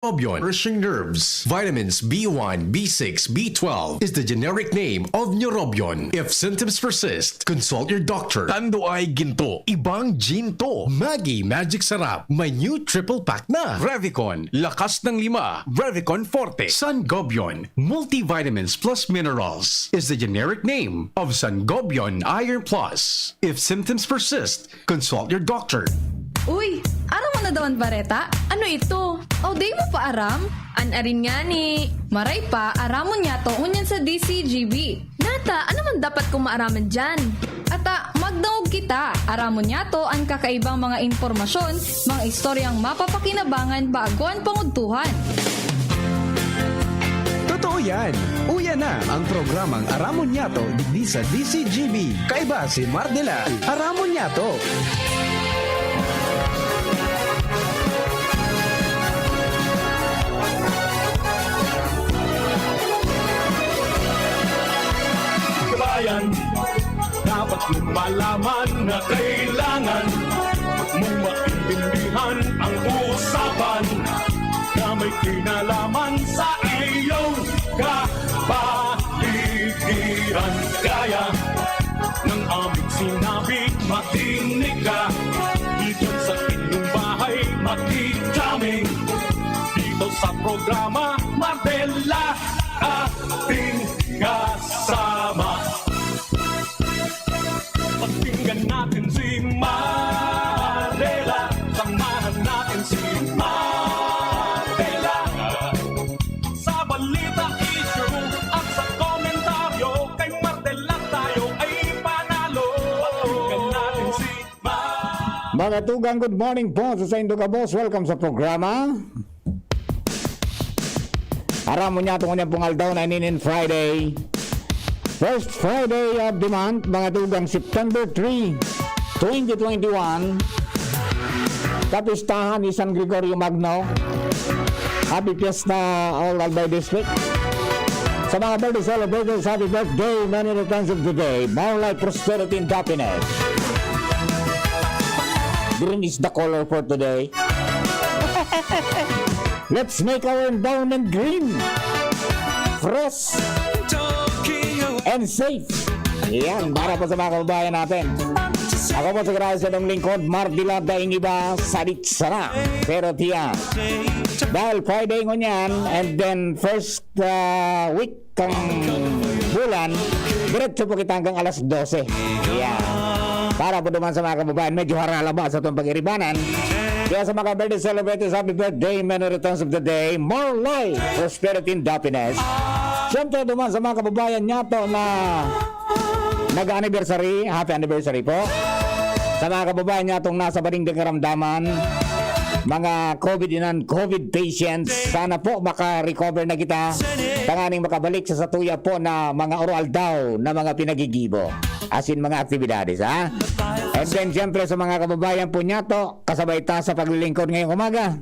Neurobion, nourishing nerves. Vitamins B1, B6, B12 is the generic name of Neurobion. If symptoms persist, consult your doctor. Tando ay ginto, ibang gin to. Maggi Magic Sarap, may new triple pack na. Revicon, lakas ng lima. Revicon Forte. Sangobion, multivitamins plus minerals is the generic name of Sangobion Iron Plus. If symptoms persist, consult your doctor. Uy, aram mo na daw ang bareta? Ano ito? O day mo pa aram? Anarin nga ni. Maray pa, aramon niya to unyan sa DCGB. Nata, ano man dapat kong maaraman dyan? Ata, magdaog kita. Aramon niya to ang kakaibang mga impormasyon, mga istoryang mapapakinabangan bago ang panguntuhan. Totoo yan. Uya na ang programang Aramon Yato digdi sa DCGB. Kaiba si Mardela. Aramon Yato. Bayan, dapat mong malaman na kailangan mong maintindihan ang usapan na may kinalaman sa iyong kapaligiran. Kaya ng aming sinabi, makinig ka. Dito sa inyong bahay, makikaming. Dito sa programa, Mardela, ating kasama. Pakinggan natin si Mardela, samahan natin si Mardela. Sa balita, issue at sa komentaryo, kay Mardela tayo ay panalo. Pakinggan natin si Mardela. Mga tugang, good morning po sa Indo ka boss. Welcome sa programa. Aramon niya itong kanyang pungaldaw na inin Friday. First Friday of the month, mga tugang, September 3, 2021. Kapistahan ni San Gregorio Magno. Happy Fiesta all Albay District. Sa mga birthday celebrators, happy birthday, many returns of the day. More life, prosperity, and happiness. Green is the color for today. Let's make our environment green, fresh, and safe. Yan, para po sa mga kababayan natin. Ako po sa grabe sa itong lingkod, Mardela daing iba, salit sana. Pero tiyan, dahil Friday ko yan, and then first week kang bulan, diretso po kita hanggang alas 12. Yan. Para po naman sa mga kababayan, medyo harala ba sa itong pag-iribanan. Kaya sa mga birthday celebrators, happy birthday, many returns of the day, more life, prosperity, and happiness. Siyempre naman sa mga kababayan niya to na nag-anniversary, happy anniversary po. Sa mga kababayan niya itong nasa balingding karamdaman, mga COVID and COVID patients, sana po maka-recover na kita. Tanganing makabalik sa satuya po na mga oral daw na mga pinagigibo. As in mga aktibidades, ha? And then siyempre sa mga kababayan po niya to, kasabay ta sa paglilingkod ngayong umaga.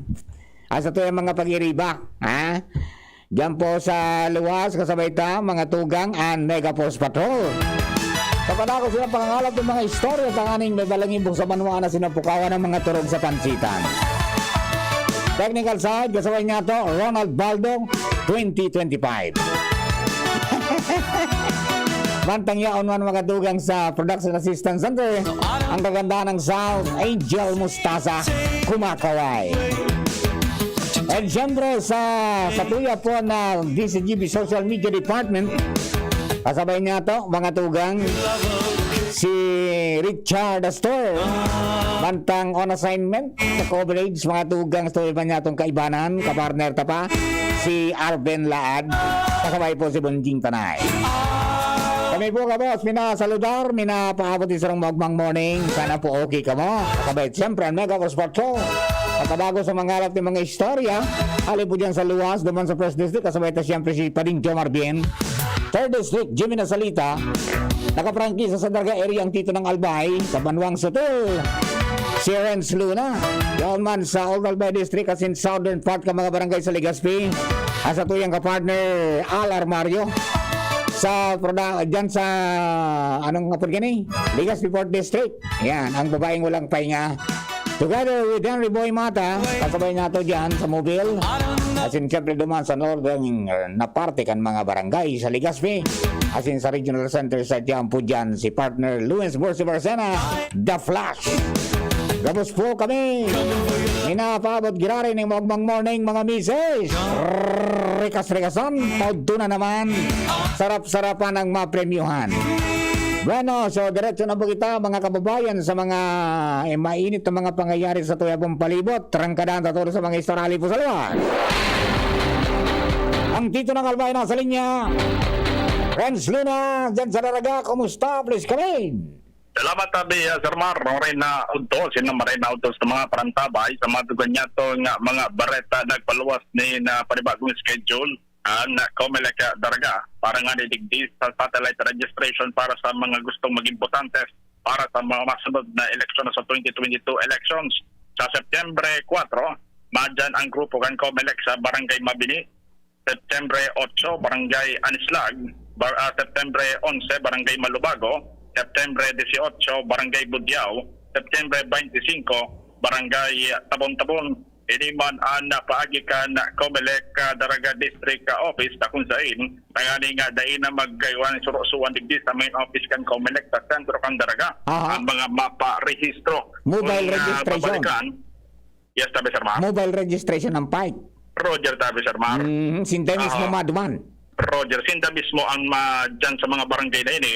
As ito yung mga pag-iriba, ha? Diyan po sa luwas, kasabay ta, mga tugang and Mega Force Patrol. Kapag ako sila pangangalap ng mga istorya, tanganing may balangibong sa manuan na sinapukawan ng mga turog sa pansitan. Technical side, kasabay niya to, Ronald Baldo, 2025. Mantang yaon man mga dugang sa Production Assistance Center, ang kaganda ng sound, Angel Mustasa, kumakaway. And siyempre sa tuya po na DCGB Social Media Department, kasabay niya to mga tugang, si Richard Astor, mantang on assignment sa coverage, mga tugang story pa niya itong kaibanan, kapartner ta pa, si Arben Laad, kasabay po si Bonjing Tanay. Kami po ka boss, minasaludar, minapaabot isang magmang morning. Sana po okay ka mo. Kasabay siyempre ang Mega Force Patrol. At bago sa mga harap ng mga istorya, hali po dyan sa luwas, duman sa First District, kasabay ta siyempre si Pading Jomar Bien. Third District, Jimmy Nasalita. Nakaprangki sa Sadarga area ang Tito ng Albay, sa Banwang Sutul. Si Renz Luna. Yan man sa Old Albay District, as in southern part ka mga barangay sa Legazpi. Asa tuyang ka-partner, Al Armario. Sa dyan sa anong nga gani? Legazpi Port District. Yan, ang babaeng walang pahinga. Together with Henry Boy Mata, kasabay nato dyan sa mobile. Asin siyempre duman sa northern na parte kan mga barangay sa Legazpi. Asin sa regional center sa Tiampo dyan si partner Luis Borsi Barcena, The Flash. Gabos po kami. Inapabot girari ng magmang morning mga misis. Rikas-rikasan. Tawdo na naman. Sarap-sarapan ang mapremyuhan. Bueno, so diretso na po kita mga kababayan sa mga mainit na mga pangyayari sa tuyabong palibot. Trangkadaan tatulong sa mga istorali po sa luwas. Ang tito ng Albay nasa linya. Renz Luna, dyan sa Daraga, kumusta? Please come in. Salamat tabi Sir Mar, maray na udto, sino maray na udto sa mga parantabay, sa mga tugan niya to nga mga bareta nagpaluwas ni na panibagong schedule na Comelec Daraga para nga nidigdi sa satellite registration para sa mga gustong maging botantes para sa mga masunod na eleksyon sa 2022 elections. Sa September 4, madyan ang grupo kan Comelec sa Barangay Mabini, September 8, Barangay Anislag, September 11, Barangay Malubago, September 18, Barangay Budyao, September 25, Barangay Tabon-Tabon. Ini man ang napaagi ka na Comelec Daraga District Office na kung saan tangani nga dahil na maggaywan surusuan digdi sa main office kan Comelec sa sentro kan Daraga. Aha. Ang mga mapa-rehistro. Mobile Kung, registration. babalikan, yes, tabi Sir Mar. Mobile registration ng Pike. Roger, tabi Sir Mar. Sinta mismo Aha. maduman. Roger, sinta mismo ang dyan sa mga barangay na ini.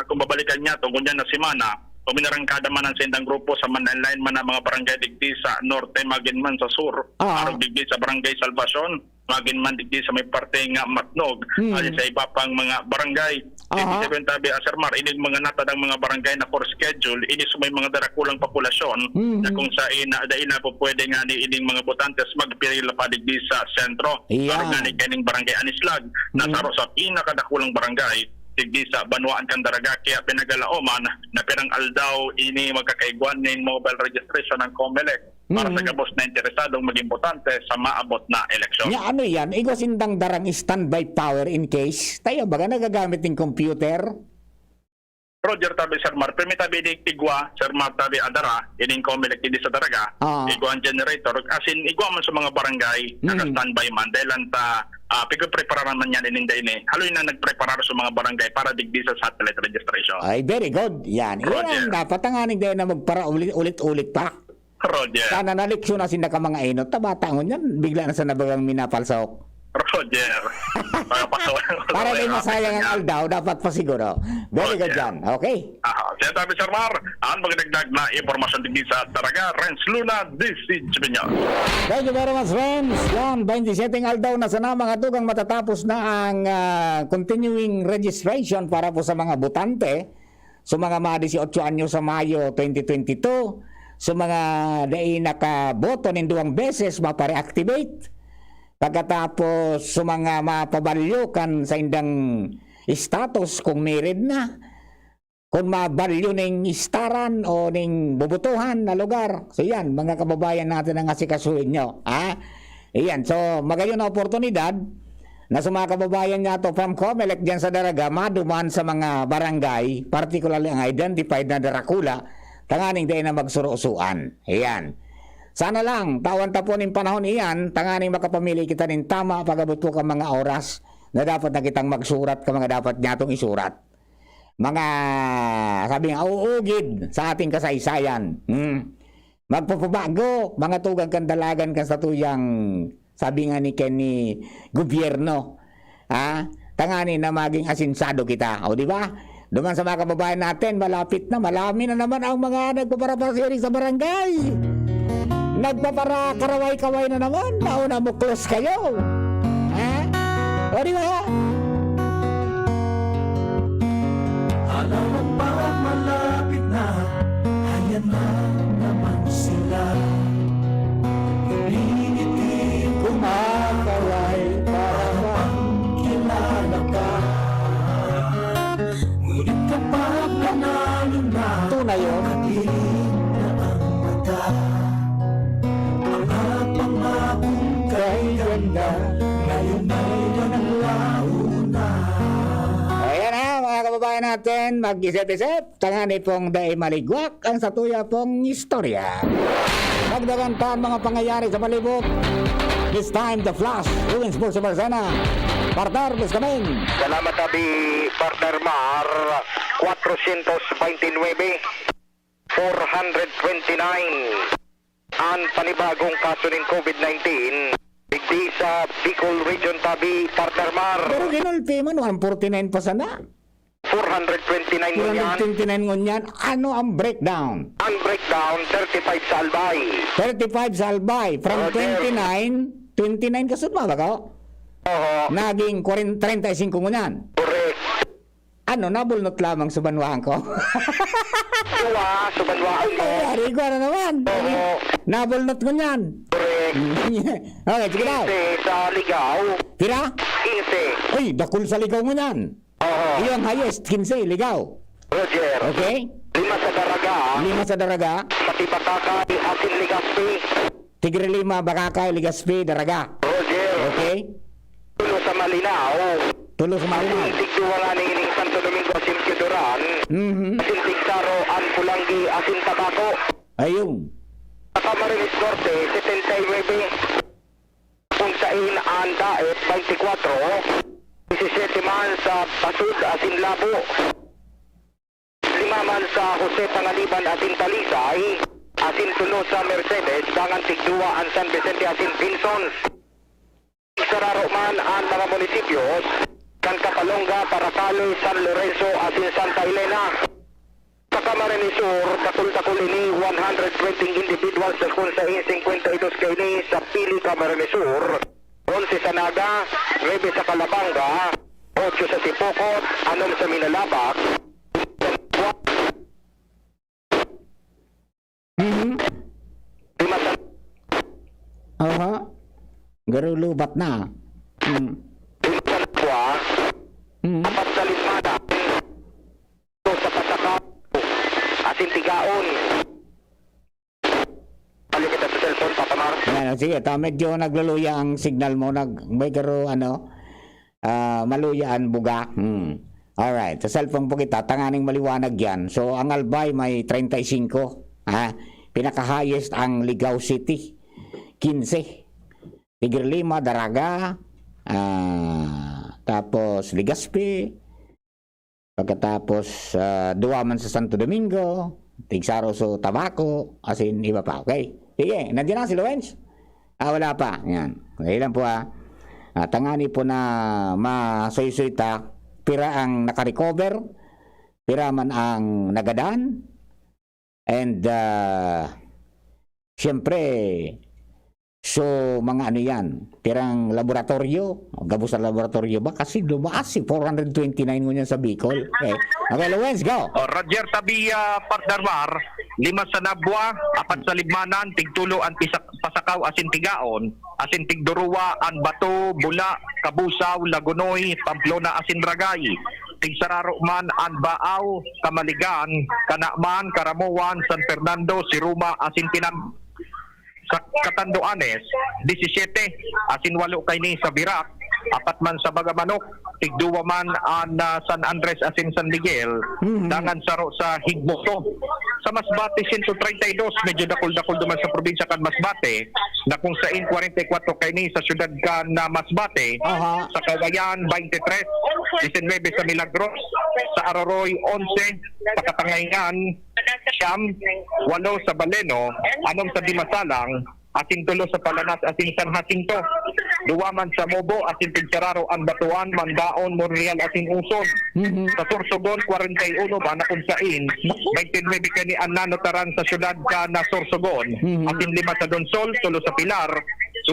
Kung babalikan niya to, kung dyan na simana, puminarangkada man ang sindang grupo sa manline man ang mga barangay digdi sa norte, magin man sa sur, arog digdi sa barangay Salvacion, magin man digdi sa may parte nga Matnog, alin sa iba pang mga barangay. Ibig sabihin tabi, Sir Mar, inig mga natadang mga barangay na for schedule, ini sumay mga darakulang populasyon na kung sa dahil na po pwede nga ni ining mga botantes magpirila pa digdi sa sentro. Para nga ni kaning barangay Anislag, nasaro sa pinakadakulang barangay, digdi sa Banuan kan Daraga, kaya pinagalaoman na pirang aldaw ini magkakaiguan ng mobile registration ng Comelec para sa gabos na interesadong maging botante sa maabot na eleksyon. Nga ano yan? Ikaw sindang darang standby power in case. Tayo baga nagagamit ng computer? Roger tabi Sir Mar, permi tabi di tigwa, Sir Mar tabi adara, ining Comelec di sa Daraga, igwa ang generator, asin igwa man sa mga barangay, naka-standby man, dahil ta pigprepararan man yan ininda ini. Haloy na nagpreparar sa mga barangay para digdi sa satellite registration. Ay, very good. Yan. Yan dapat ang aning dahil na magpara ulit-ulit pa. Roger. Sana naliksyon na sinda ka mga inot. Tabatangon yan. Bigla na sa nabagang minapalsok. Roger. Para may masayang ang aldaw, dapat pa siguro. Very good dyan. Okay? Siya tabi Sir Mar, ang magdagdag na informasyon digdi sa Daraga, Renz Luna, DC Chibinyo. Thank you very much, friends. Yan, 27 aldaw na sana mga tugang matatapos na ang continuing registration para po sa mga botante. So mga 18 anyo sa Mayo 2022. So mga dai nakaboto ng 2 beses mapare-activate. Pagkatapos sa mga mapabalyo kan sa indang status kung married na. Kung mabalyo ng istaran o ng bubutuhan na lugar. So yan, mga kababayan natin ang asikasuhin nyo. Ayan, so magayon na oportunidad na sa mga kababayan nga to from Comelec dyan sa Daraga, maduman sa mga barangay, particularly ang identified na Darakula, tanganing dahil na magsuro-usuan. Ayan. Sana lang, tawan tapon ng panahon iyan, tanganing makapamili kita ng tama pagabot po ka mga oras na dapat na kitang magsurat ka mga dapat nyatong isurat. Mga sabi nga uugid sa ating kasaysayan. Magpapabago, mga tugang kandalagan kan sa tuyang sabi nga ni Kenny gobyerno. Tanganin na maging asinsado kita. O di ba? Duman sa mga kababayan natin, malapit na, malami na naman ang mga nagpaparapasiri sa barangay. Nagpapara karaway-kaway na naman. Nauna mo close kayo. O di ba? Alam mo ba malapit na, ayan na naman sila. Ngingiti Kumakaway para kilala ka. Ngunit kapag nanalo na, tunay yun. dilim na ang mata. Mga pangakong kay ganda, ngayon ay nanlauna. Ayan na mga kababayan natin, mag-isip-isip. Tangani pong dahil maligwak ang satuya pong istorya. Magdagantaan mga pangyayari sa palibot. This time, the Flash, Ruins Bursa Barzana. Partner, please come in. Salamat abi partner Mar 429 429 ang panibagong kaso ng COVID-19 digdi sa Bicol Region tabi partner Mar Pero ginulpi man, 149 pa sana. 429 ngunyan 229 ngunyan. Ano ang breakdown? ang breakdown 35 sa Albay 35 sa Albay. From Roger. 29 kasud ba ba ka? oo Naging 35 ngunyan. correct Ano, nabulnot lamang sa banwahan ko. Suwa subanwaan mo Ay, ko na naman. oo Nabulnot ngunyan. correct Okay, sige daw. 15 sa Ligaw Pira? 15 Uy, dakul sa ligaw ngunyan. oo Iyong highest, 15, ligaw. Roger Okay? 5 sa Daraga 5 sa Daraga. pati Bakakay Asin Ligaspi Tigre 5, Bakakay, Ligaspi, Daraga. Roger Okay? Tulo sa Malinao Tulo sa Malinaw. Asin Tigduwa nga ni Santo Domingo Asin Kiduran Asin Tigsaro An Pulangi Asin Tabako Ayun. sa Camarines Norte 79 kung sain An Daet 24 17 man sa Basud Asin Labo 5 man sa Jose Pangaliban Asin Talisay Asin Tulo sa Mercedes Dangan Tigduwa An San Vicente Asin Pinson Sararo man ang mga munisipios San Capalonga, Paracaloy, San Lorenzo, asin Santa Elena. Sa Camarines Sur, takul-takul ini 120 individuals sa kung sa 52 kaini sa Pili Camarines Sur, 11 sa Naga, 9 sa Calabanga, 8 sa Sipokot, 6 sa Minalabak, lima sa Aha. Garulubat na. Kapwa, 4 sa Lismada, 2 sa Pasakaw, asin Tigaon. Balik kita sa cellphone, Papa Mar. Yan, sige, medyo nagluluya ang signal mo. May karo, maluyaan buga. Alright, sa cellphone po kita, tanganing maliwanag yan. So, ang Albay may 35. Pinaka-highest ang Ligao City, 15. Tigre 5, Daraga, tapos Ligaspi, pagkatapos Duwaman sa Santo Domingo, Tigsaro sa Tabaco, asin iba pa. Okay? Sige, nandiyan na si Luwens? Wala pa. Yan. Okay lang po tangani po na masuysuita, pira ang nakarecover, pira man ang nagadan, and siyempre, so, mga ano yan, pirang laboratorio, gabos sa laboratorio ba? Kasi lumaas 429 ngunyan sa Bicol. Okay, Luwens, go! Roger Tabia, partner Mar, 5 sa Nabwa, 4 sa Libmanan, Tigtulo, ang Pasakaw, asin Tigaon, asin Tigduruwa, ang Bato, Bula, Kabusaw, Lagunoy, Pamplona, asin Ragay, Tigsararo man, ang Baaw, Kamaligan, Kanakman, Karamuan, San Fernando, Siruma, asin Pinag sa Catanduanes, 17, asin 8 kay ni sa Virac, 4 man sa Bagamanok, Tigduwa man ang San Andres asin San Miguel, dangan saro sa Higmoto. Sa Masbate 132, medyo dakol-dakol duman sa probinsya kan Masbate, na kung sain 44 kay ni sa syudad kan Masbate, sa Cagayan 23, 19 sa Milagros, sa Aroroy 11, Pakatangayngan Siyam, 8 sa Baleno, 6 sa Dimasalang, asin 3 sa Palanas, asin San Jacinto, 2 man sa Mobo, asin Tigsararo, ang Batuan, Mandaon, Monreal, asin Uson. Sa Sorsogon, 41, na kung sain, 29 kani ang nanotaran sa syudad ka na Sorsogon, asin 5 sa Donsol, 3 sa Pilar,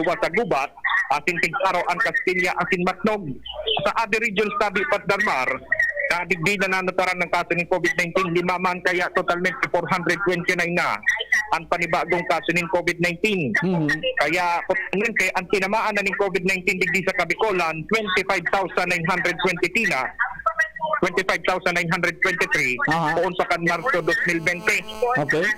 2 sa Gubat, asin Tigsaro, ang Castilla, asin Matnog. Sa other regions tabi Patdarmar, kadigdi na nanotaran ng kaso ng COVID-19, 5 man, kaya totalmente 429 na ang panibagong kaso ng COVID-19. Kaya kaya ang tinamaan na ng COVID-19 digdi sa Kabicolan, 25,920 na 25,923 poon sa kan Marso 2020. Okay.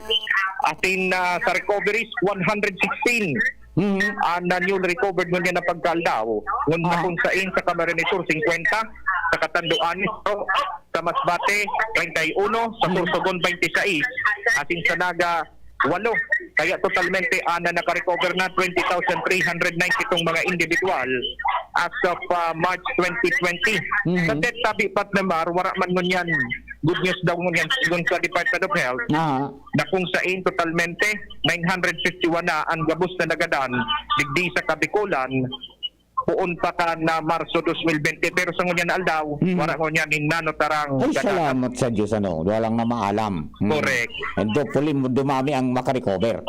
Atin sa recoveries, 116. Ang newly recovered mo niya na pagkaldaw. Ngun na kung sain sa Camarines Sur, 50. Sa Catanduanes, sa Masbate, 31. Sa Sorsogon, 26. Atin sa Naga, 8. Kaya totalmente ana naka-recover na 20,390 itong mga individual as of March 2020. Sa death tabi partner, wala man ngunyan. Good news daw ngunyan sigon sa Department of Health na kung sain totalmente 951 na ang gabos na nagadan digdi sa Kabikulan puon pa ka na Marso 2020 pero sa ngunyan na aldaw wala ngunyan in nanotarang Ay, salamat sa Diyos, walang na maalam. Correct. And hopefully, dumami ang makarecover.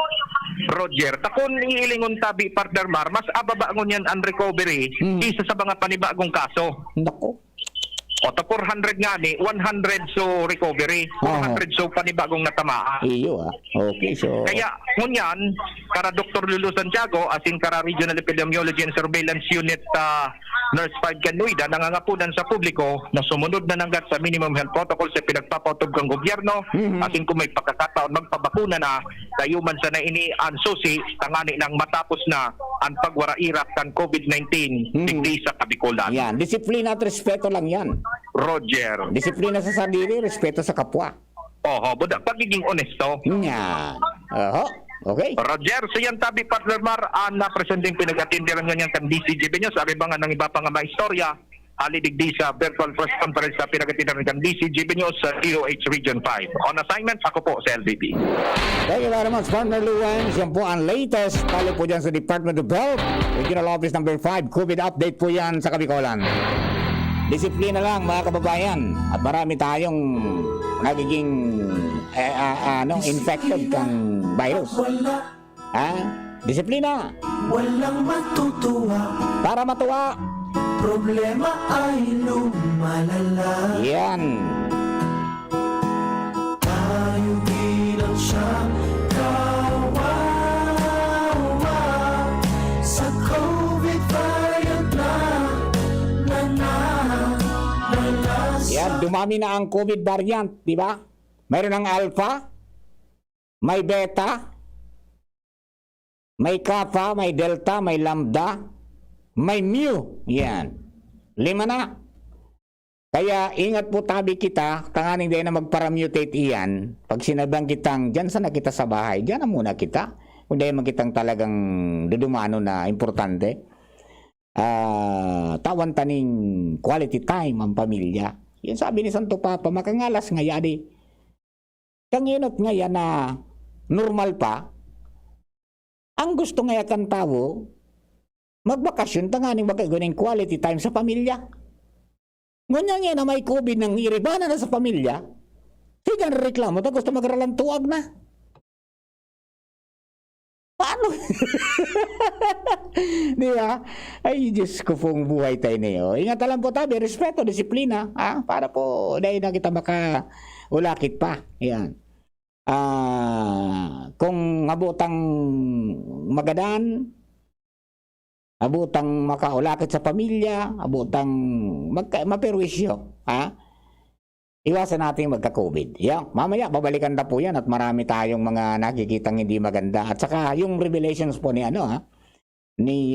Roger, takon iilingon tabi partner Mar, mas ababa ngunyan ang recovery isa sa mga panibagong kaso. Nako. O ta 400 nga ni, 100 so recovery, 400 so panibagong natamaan. Iyo Okay, so... Kaya ngunyan, kara Dr. Lulu Santiago, as in kara Regional Epidemiology and Surveillance Unit Nurse 5 Canuida, nangangapunan sa publiko na sumunod na nanggat sa minimum health protocol sa pinagpapatog ng gobyerno, as in kung may pagkakataon magpabakuna na, tayo man sa naini ang susi, tangani nang matapos na ang pagwarairak ng COVID-19 digdi sa Kabikulan. Yan, disiplina at respeto lang yan. Roger. Disiplina sa sarili, respeto sa kapwa. Oho, budak pagiging honesto. Yan. Okay. Roger, so yan tabi partner Mar, na presenting pinag-atindiran ganyan kan DCGB News, aribangan ng iba pang mga istorya, alidigdi sa virtual press conference sa pinag-atindiran kan DCGB News sa DOH Region 5. On assignment, ako po sa LVP. Thank you very much, partner Luwan. Yan po ang latest. Talo po dyan sa Department of Health. Regional Office number 5. COVID update po yan sa Kabikolan. Disiplina lang mga kababayan. At marami tayong nagiging infected kang virus. Disiplina. Walang matutuwa, Para matuwa. problema ay lumalala. Yan. Tayo bilang siyang kawawa sa COVID variant na Yan, dumami na ang COVID variant, di ba? Mayroon ng Alpha, may Beta, may Kappa, may Delta, may Lambda, may Mu. Yan. 5 na. Kaya ingat po tabi kita, tanganing din na magparamutate iyan. Pag sinabang kitang, dyan sana kita sa bahay, dyan na muna kita. Kung dahil magkitang talagang dudumano na importante. Tawan taning quality time ang pamilya. Yan sabi ni Santo Papa, makangalas nga yadi. Kanginot nga yan na normal pa, ang gusto nga yakan tao, magbakasyon, tanganing magkagaling quality time sa pamilya. Ngunyan nga na may COVID nang iribana na sa pamilya, siya na reklamo, ta gusto magralantuag na. Paano? Di ba? Ay, Diyos ko pong buhay tayo niyo. Ingat lang po tayo, respeto, disiplina, para po dahil na kita makaulakit pa. Yan. Kung abutang magadan, abutang makaulakit sa pamilya, abutang maperwisyo, iwasan natin magka-COVID. Yan, mamaya babalikan na po yan at marami tayong mga nakikitang hindi maganda. At saka yung revelations po ni ni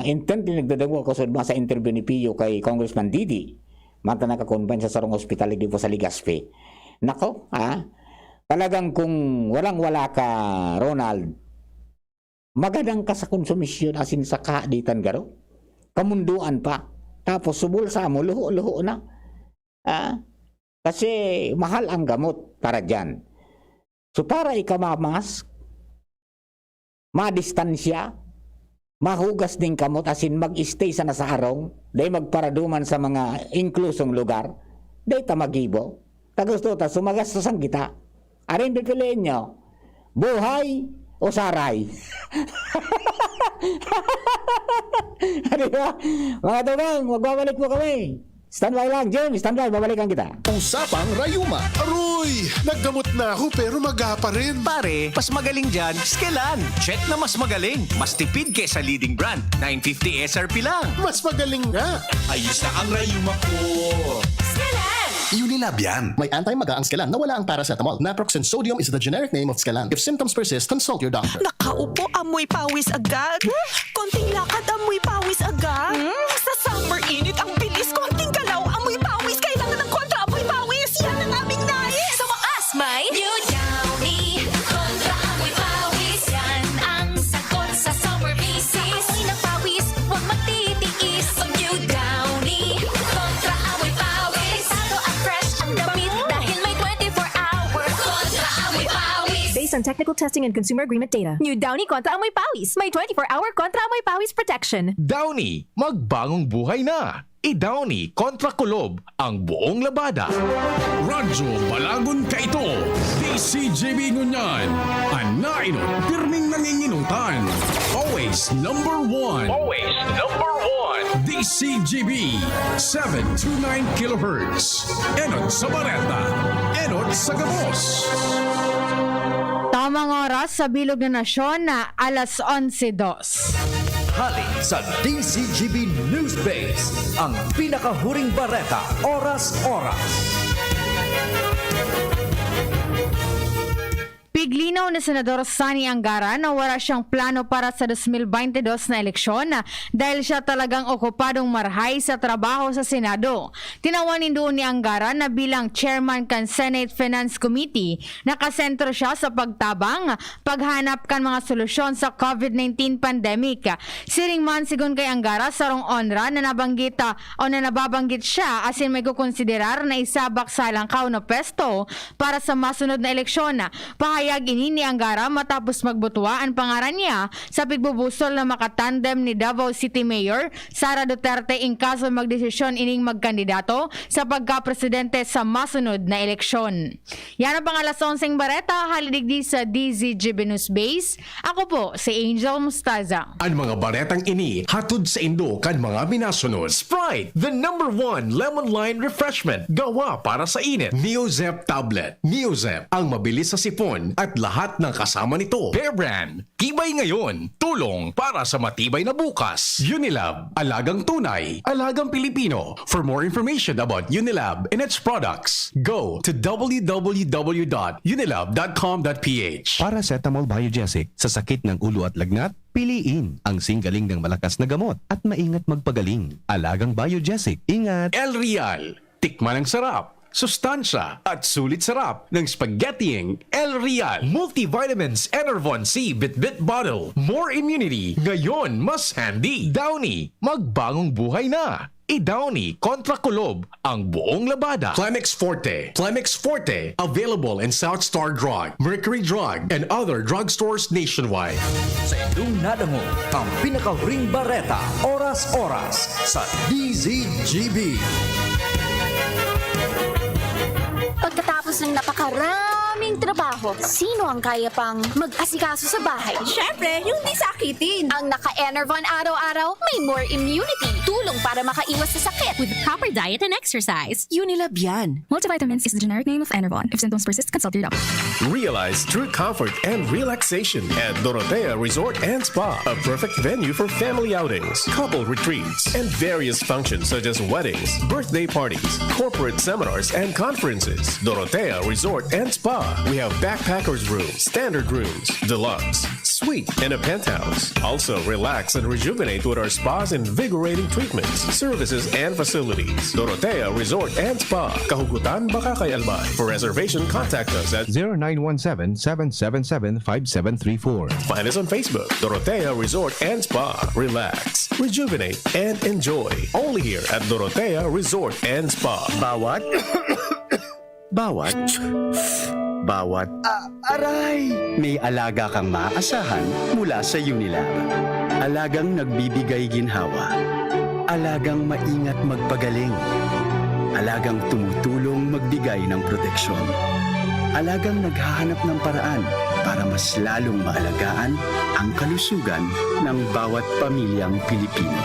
intently nagdadago ako sa interview ni Pio kay Congressman Didi. Manta nakakonban sa Sarong Hospital dito sa Legazpi. Nako, talagang kung walang-wala ka, Ronald, magadang ka sa konsumisyon asin sa kaaditan garo. Kamunduan pa. Tapos subulsa mo, luho-luho na. Kasi mahal ang gamot para dyan. So para ikamamas, madistansya, mahugas din kamot asin mag-stay sa nasaharong, day magparaduman sa mga inklusong lugar, day tamagibo. Tagusto ta, sumagastosan kita. Aring pipiliin nyo, buhay o saray? Diba? Mga tugang, magbabalik po kami. Standby lang, James. Standby, babalikan kita. Usapang Rayuma. Aroy! Naggamot na ako pero maga pa rin. Pare, mas magaling dyan, Skelan. Check na mas magaling. Mas tipid kesa leading brand. 950 SRP lang. Mas magaling nga. Ayos na ang Rayuma ko. Unilab yan. May anti-maga ang Skelan na wala ang paracetamol. Naproxen sodium is the generic name of Skelan. If symptoms persist, consult your doctor. Nakaupo, amoy pawis agad. Konting lakad, amoy pawis agad. Sa summer init, ang bilis. Konting galaw, amoy pawis. Kailangan ng kontra, amoy pawis. Yan ang aming nais. Sa wakas, may New Downy Kontra Amoy Pawis. technical testing and consumer agreement data. New Downy Kontra Amoy Pawis. May 24-hour Kontra Amoy Pawis protection. Downy, magbagong buhay na. I-Downy kontra kulob ang buong labada. Radyo Balagon ka ito. DCGB Ngunyan. Anaino, pirming nanginginutan. Always number one. Always number one. DCGB 729 kHz. Enot sa Bareta. Enot sa Gabos. Tamang oras sa Bilog na Nasyon na alas 11:02. Hali sa DCGB News Base, ang pinakahuring bareta, oras-oras. Piglinaw ni Senador Sani Angara na wala siyang plano para sa 2022 na eleksyon dahil siya talagang okupadong marhay sa trabaho sa Senado. Tinawanin doon ni Angara na bilang chairman kan Senate Finance Committee, nakasentro siya sa pagtabang, paghanap kan mga solusyon sa COVID-19 pandemic. Siring man sigon kay Angara sarong onra na nabanggit o na nababanggit siya asin may kukonsiderar na isabak sa langkaw na pesto para sa masunod na eleksyon. Pahayag ini ni Angara matapos magbutuwa ang pangaran niya sa pigbubusol na makatandem ni Davao City Mayor Sara Duterte in kaso magdesisyon ining magkandidato sa pagka-presidente sa masunod na eleksyon. Yan ang pangalas 11 bareta, halidigdi sa DZGB News Base. Ako po si Angel Mustaza. Ang mga baretang ini hatod sa Indo kan mga minasunod. Sprite, the #1 lemon lime refreshment gawa para sa init. Neozep tablet. Neozep, ang mabilis sa sipon at lahat ng kasama nito. Bear Brand, tibay ngayon, tulong para sa matibay na bukas. Unilab, alagang tunay, alagang Pilipino. For more information about Unilab and its products, go to www.unilab.com.ph. Paracetamol Biogesic, sa sakit ng ulo at lagnat, piliin ang singgaling ng malakas na gamot at maingat magpagaling. Alagang Biogesic, ingat! El Real, tikman ang sarap, sustansya at sulit sarap ng spaghettiing El Real. Multivitamins Enervon C Bit-Bit Bottle. More immunity. Ngayon mas handy. Downy, magbagong buhay na. I-Downy kontra kulob ang buong labada. Clemix Forte. Clemix Forte. Available in South Star Drug, Mercury Drug, and other drugstores nationwide. Sa inyong nadango, ang pinakahuring bareta, oras-oras sa DZGB. Pagkatapos ng napakaraming trabaho, sino ang kaya pang mag-asikaso sa bahay? Syempre, yung di sakitin. Ang naka-Enervon araw-araw, may more immunity. Tulong para makaiwas sa sakit. With proper diet and exercise. Unilab yan. Multivitamins is the generic name of Enervon. If symptoms persist, consult your doctor. Realize true comfort and relaxation at Dorotea Resort and Spa, a perfect venue for family outings, couple retreats, and various functions such as weddings, birthday parties, corporate seminars, and conferences. Dorotea Resort and Spa. We have backpackers rooms, standard rooms, deluxe, suite, and a penthouse. Also, relax and rejuvenate with our spas and invigorating treatments, services, and facilities. Dorotea Resort and Spa. Kahugutan, Bakakay, Albay. For reservation, contact us at 0917-777-5734. Find us on Facebook, Dorotea Resort and Spa. Relax, rejuvenate, and enjoy. Only here at Dorotea Resort and Spa. Bawat aray! May alaga kang maaasahan mula sa Unilab. Alagang nagbibigay ginhawa. Alagang maingat magpagaling. Alagang tumutulong magbigay ng proteksyon. Alagang naghahanap ng paraan para mas lalong maalagaan ang kalusugan ng bawat pamilyang Pilipino.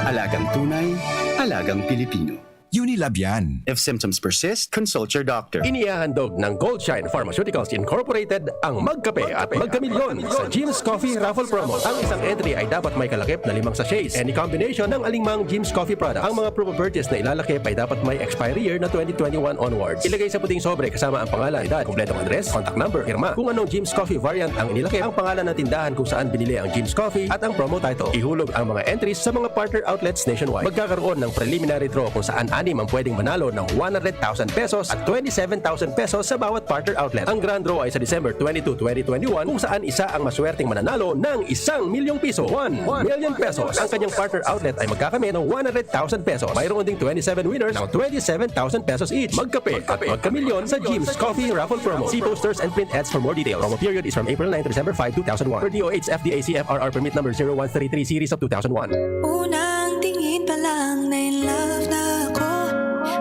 Alagang tunay, alagang Pilipino. Unilab yan. If symptoms persist, consult your doctor. Inihahandog ng Goldshine Pharmaceuticals Incorporated ang Magkape at Magkamilyon sa Jim's Coffee Raffle Promo. Ang isang entry ay dapat may kalakip na 5 sachets. Any combination ng alingmang Jim's Coffee products. Ang mga proof of purchase na ilalakip ay dapat may expiry year na 2021 onwards. Ilagay sa puting sobre kasama ang pangalan, edad, kumpletong address, contact number, firma. Kung anong Jim's Coffee variant ang inilakip, ang pangalan ng tindahan kung saan binili ang Jim's Coffee at ang promo title. Ihulog ang mga entries sa mga partner outlets nationwide. Magkakaroon ng preliminary draw kung saan anim ang pwedeng manalo ng 100,000 pesos at 27,000 pesos sa bawat partner outlet. Ang grand draw ay sa December 22, 2021 kung saan isa ang maswerteng mananalo ng 1 milyong piso. 1 million pesos. Ang kanyang partner outlet ay magkakamit ng 100,000 pesos. Mayroon ding 27 winners ng 27,000 pesos each. Magkape at magkamilyon sa Jim's Coffee Raffle Promo. See posters and print ads for more details. Promo period is from April 9 to December 5, 2001. Per DOH FDA CFRR permit number 0133 series of 2001. Unang tingin pa lang na in love na ako.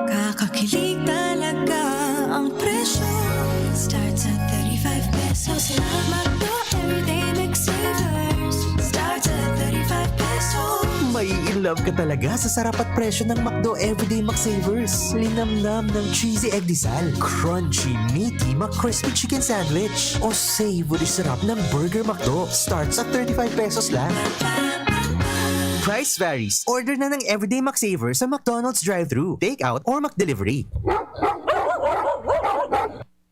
Kakakilig talaga ang presyo. Starts at 35 pesos lang. Magdo everyday McSavers. Starts at 35 pesos. May in love ka talaga sa sarap at presyo ng McDo Everyday McSavers. Linamnam ng cheesy egg disal, crunchy, meaty McCrispy chicken sandwich, o savory sarap ng Burger McDo. Starts at 35 pesos lang. Price varies. Order na ng Everyday McSavers sa McDonald's drive-thru, take-out, or McDelivery.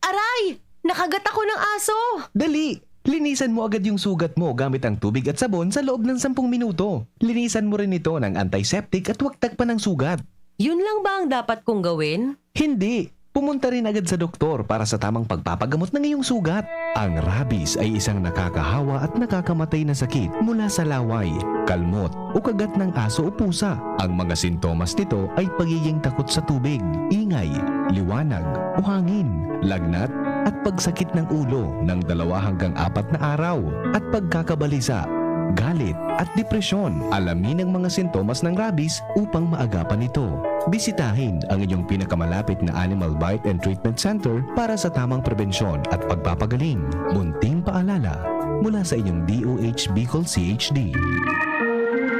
Aray! Nakagat ako ng aso! Dali! Linisan mo agad yung sugat mo gamit ang tubig at sabon sa loob ng 10 minuto. Linisan mo rin ito ng antiseptic at huwag tagpan ng sugat. Yun lang ba ang dapat kong gawin? Hindi! Pumunta rin agad sa doktor para sa tamang pagpapagamot ng iyong sugat. Ang rabies ay isang nakakahawa at nakakamatay na sakit mula sa laway, kalmot o kagat ng aso o pusa. Ang mga sintomas nito ay pagiging takot sa tubig, ingay, liwanag o hangin, lagnat at pagsakit ng ulo ng 2 hanggang 4 na araw at pagkakabalisa, galit at depresyon. Alamin ang mga sintomas ng rabies upang maagapan ito. Bisitahin ang inyong pinakamalapit na Animal Bite and Treatment Center para sa tamang probensyon at pagpapagaling. Munting paalala mula sa inyong DOH Bicol CHD.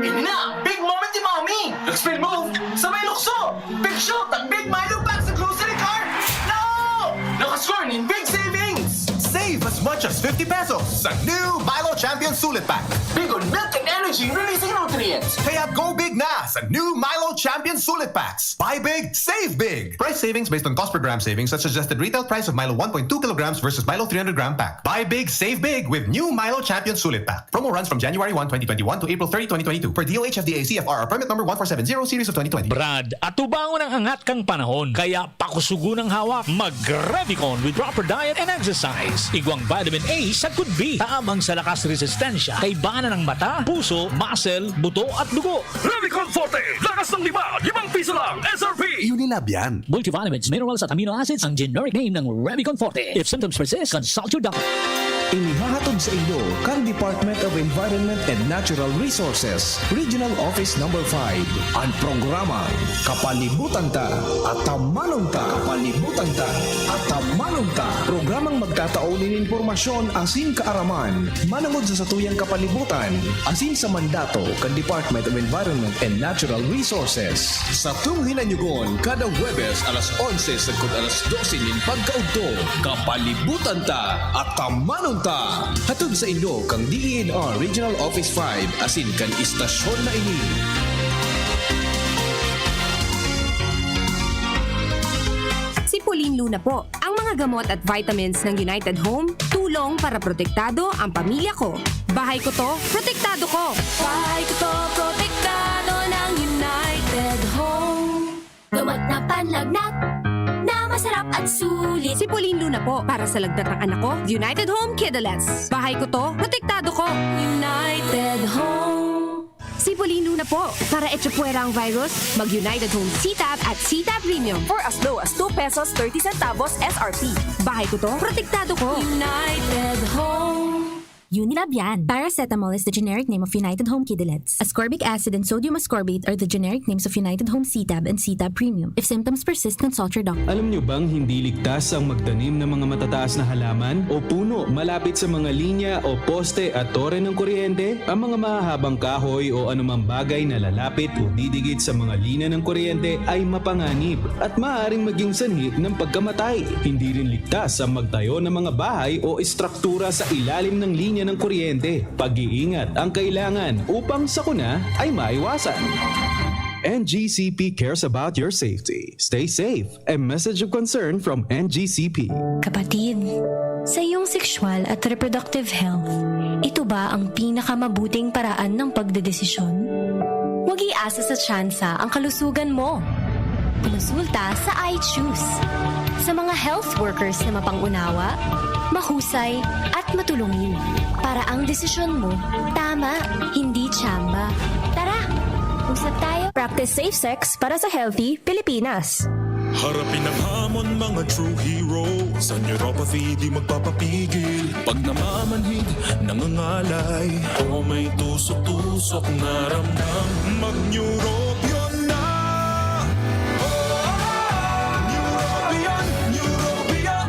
Ini na! Big moment ni Mommy! Nag-spin move! Sabay lukso! Big shot at Big Milo back sa grocery cart! No! Nakascore in big savings! Save as much as 50 pesos sa new Milo Champion Sulit Pack. Big on milk and energy releasing nutrients! Kaya go big na sa new Milo Champion Sulit Packs. Buy big, save big. Price savings based on cost per gram savings at suggested retail price of Milo 1.2 kilograms versus Milo 300 gram pack. Buy big, save big with new Milo Champion Sulit Pack. Promo runs from January 1, 2021 to April 30, 2022 per DOH FDA CFR permit number 1470 series of 2020. Brad, atubangon ang angat kang panahon. Kaya pakusugo ng hawak, mag-Revicon with proper diet and exercise. Igwang vitamin A sa could be. Taamang sa lakas resistensya, kay bana ng mata, puso, muscle, buto at dugo. Revicon Forte! Lakas ng 5 piso lang! SRP! Unilab yan. Multivitamins, minerals at amino acids ang generic name ng Revicon Forte. If symptoms persist, consult your doctor. Inihahatod sa inyo kang Department of Environment and Natural Resources, Regional Office No. 5. Ang programa Kapalibutan Ta at Tamanong Ta. Kapalibutan Ta at Tamanong Ta. Programang magtataon ng impormasyon asin kaaraman, manangod sa satuyang kapalibutan, asin sa mandato kan Department of Environment and Natural Resources. Sa tunghinanyugon, kada Huwebes alas 11 sagkod alas 12 nin pagkaugto, Kapalibutan Ta at Tamanong Ta. Hatod sa inyo kang DENR Regional Office 5 asin kan istasyon na ini. Si Pauline Luna po. Ang mga gamot at vitamins ng United Home, tulong para protektado ang pamilya ko. Bahay ko to, protektado ko. Bahay ko to, protektado ng United Home. Gawat na panlagnat na masarap at sulit. Si Pauline Luna po. Para sa lagnat ng anak ko, United Home Kidlets. Bahay ko to, protektado ko. United Home. Si Pauline Luna po. Para etsapuera ang virus, mag-United Home CTAB at CTAB Premium. For as low as 2 pesos 30 centavos SRP. Bahay ko to, protektado ko. United Home. Unilab yan. Paracetamol is the generic name of United Home Kidlets. Ascorbic acid and sodium ascorbate are the generic names of United Home CTAB and CTAB Premium. If symptoms persist, consult your doctor. Alam nyo bang hindi ligtas ang magtanim ng mga matataas na halaman o puno malapit sa mga linya o poste at tore ng kuryente? Ang mga mahahabang kahoy o anumang bagay na lalapit o didikit sa mga linya ng kuryente ay mapanganib at maaaring maging sanhi ng pagkamatay. Hindi rin ligtas ang magtayo ng mga bahay o istruktura sa ilalim ng linya ng kuryente. Pag-iingat ang kailangan upang sakuna ay maiwasan. NGCP cares about your safety. Stay safe. A message of concern from NGCP. Kapatid, sa iyong sexual at reproductive health, ito ba ang pinakamabuting paraan ng pagdedesisyon? Huwag iasa sa tsansa ang kalusugan mo. kumonsulta sa iChoose. Sa mga health workers na mapangunawa, mahusay at matulungin. Para ang desisyon mo, tama, hindi tsamba. Tara, usap tayo. Practice safe sex para sa healthy Pilipinas. Harapin ang hamon, mga true hero. Sa neuropathy di magpapapigil. Pag namamanhid, nangangalay, o may tusok-tusok na ramdam, mag-neurobion na. Neurobion, Neurobion,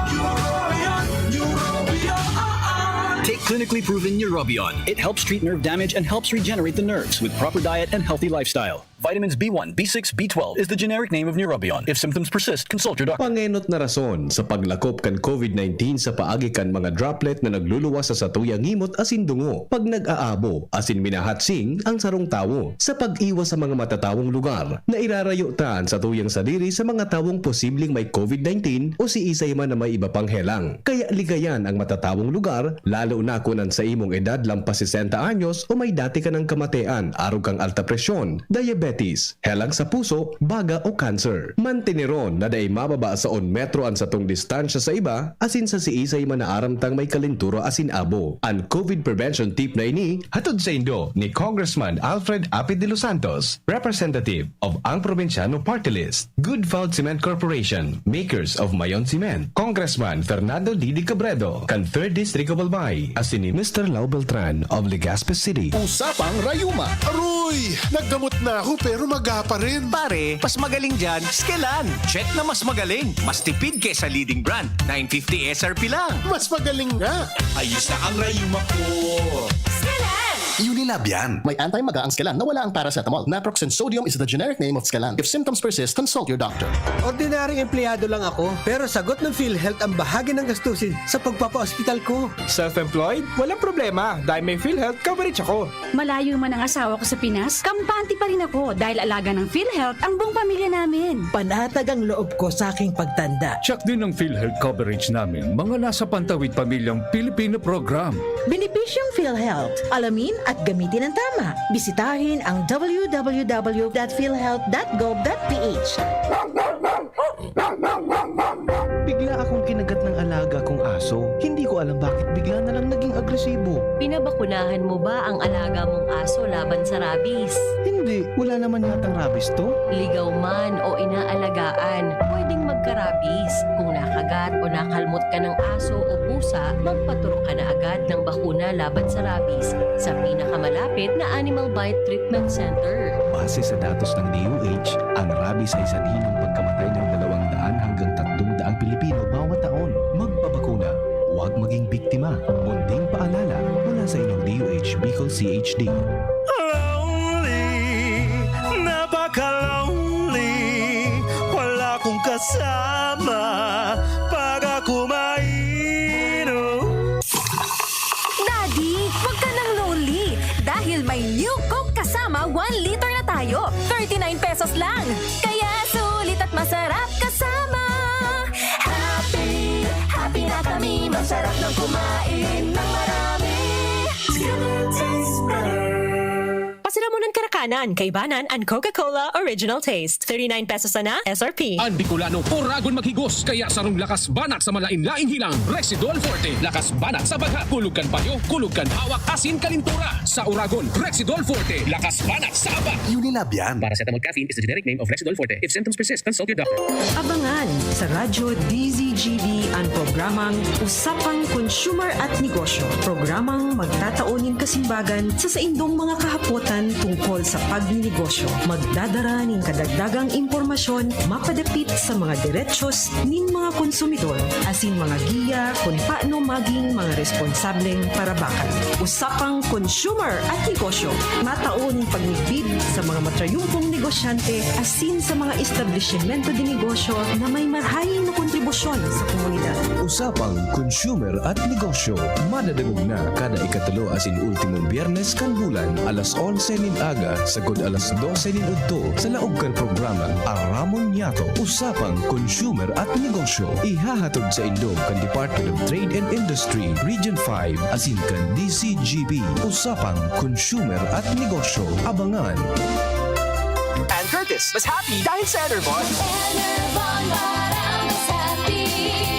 Neurobion, Neurobion. Take clinically proven Neurobion. It helps treat nerve damage and helps regenerate the nerves with proper diet and healthy lifestyle. Vitamins B1, B6, B12 is the generic name of Neurobion. If symptoms persist, consult your doctor. Pangenot na rason sa paglakop kan COVID-19 sa paagi kan mga droplet na nagluluwas sa satuyang ngimot asin dungo. Pag nag-aabo, asin minahatsing ang sarong tawo. Sa pag-iwas sa mga matatawong lugar, na irarayutan sa tuyang sadiri sa mga tawong posibleng may COVID-19 o si isay man na may iba pang helang. Kaya ligayan ang matatawong lugar, lalo na kunan sa imong edad lampas 60 anyos o may dati ka ng kamatean, arog kang alta presyon, diabetes, helang sa puso, baga o cancer. Mantineron na day mababa sa 1 metro ang satong distansya sa iba, asin sa si isay man na aramtang may kalinturo asin abo. Ang COVID prevention tip na ini, hatod sa Indo ni Congressman Alfred Apid de los Santos, representative of ang Provinciano Party List, Good Fault Cement Corporation, makers of Mayon Cement, Congressman Fernando Didi Cabredo, kan 3rd District of Albay, asin ni Mr. Lau Beltran of Legazpi City. Usapang Rayuma. Aroy! Naggamot na ako pero maga pa rin. Pare, mas magaling dyan, Skelan. Check na mas magaling. Mas tipid kesa leading brand. 950 SRP lang. Mas magaling nga. Ayos na ang rayuma ko. Skelan! Unilab yan. May anti-maga ang Skelan na wala ang paracetamol. Naproxen sodium is the generic name of Skelan. If symptoms persist, consult your doctor. Ordinaryong empleyado lang ako, pero sagot ng PhilHealth ang bahagi ng gastusin sa pagpapa-hospital ko. Self-employed? Walang problema dahil may PhilHealth coverage ako. Malayo man ang asawa ko sa Pinas, kampante pa rin ako dahil alaga ng PhilHealth ang buong pamilya namin. Panatag ang loob ko sa aking pagtanda. Check din ang PhilHealth coverage namin, mga nasa pantawid pamilyang Pilipino program. Benepisyong PhilHealth. Alamin at gamitin ang tama. Bisitahin ang www.philhealth.gov.ph. Bigla akong kinagat ng alaga kong aso. Hindi ko alam bakit bigla na lang naging agresibo. Pinabakunahan mo ba ang alaga mong aso laban sa rabies? Hindi, wala naman yatang rabies to. Ligaw man o inaalagaan, pwedeng magka-rabies. Kung nakagat o nakalmot ka ng aso o pusa, magpaturok ka na agad ng bakuna laban sa rabies sa pinakamalapit na Animal Bite Treatment Center. Base sa datos ng DOH, ang rabies ay sanhi ng pagkamatay ng 200 hanggang 300 Pilipino bawat taon. Magpabakuna, huwag maging biktima. Munding paalala mula sa inyong DOH Bicol CHD. Lonely, napaka-lonely. Wala kong kasama pag ako mainom. Daddy, wag ka nang lonely dahil may new Coke kasama 1 liter na tayo. 39 pesos lang. Kaya sulit at masarap kasama. Happy, happy na kami. Masarap ng kumain ng marami. Tastes better. Pasiramunan Karakanan, Kaibanan, and Coca-Cola Original Taste. 39 pesos na SRP. Ang Bicolano, oragon maghigos, kaya sarong lakas banat sa malain-laing hilang. Rexidol Forte, lakas banat sa baga. Kulugkan payo, kulugkan hawak, asin kalintura. Sa oragon, Rexidol Forte, lakas banat sa aba. Unilab yan. Paracetamol caffeine is the generic name of Rexidol Forte. If symptoms persist, consult your doctor. Abangan sa Radyo DZGB ang programang Usapang Consumer at Negosyo. Programang magtataunin kasimbagan sa saindong mga kahapotan tungkol sa pagninegosyo. Magdadara ng kadagdagang impormasyon mapadapit sa mga diretsyon ning mga konsumidor asin mga giya kung paano maging mga responsableng parabakan. Usapang Consumer at Negosyo. Mataon pagnigbid sa mga matrayumpong negosyante asin sa mga establishmento de negosyo na may marhayin na kontribusyon sa komunidad. Usapang Consumer at Negosyo. Madadagog na kada ikatulo asin ultimong biyernes kan bulan alas 11 nin aga sagod alas 12 nin udto sa laog kan programa Aramon Yato. Usapang Consumer at Negosyo. Ihahatod sa Indog kan Department of Trade and Industry Region 5 asin kan DCGB. Usapang Consumer at Negosyo. Abangan. And Curtis, mas happy dahil sa Enervon. Enervon, parang mas happy.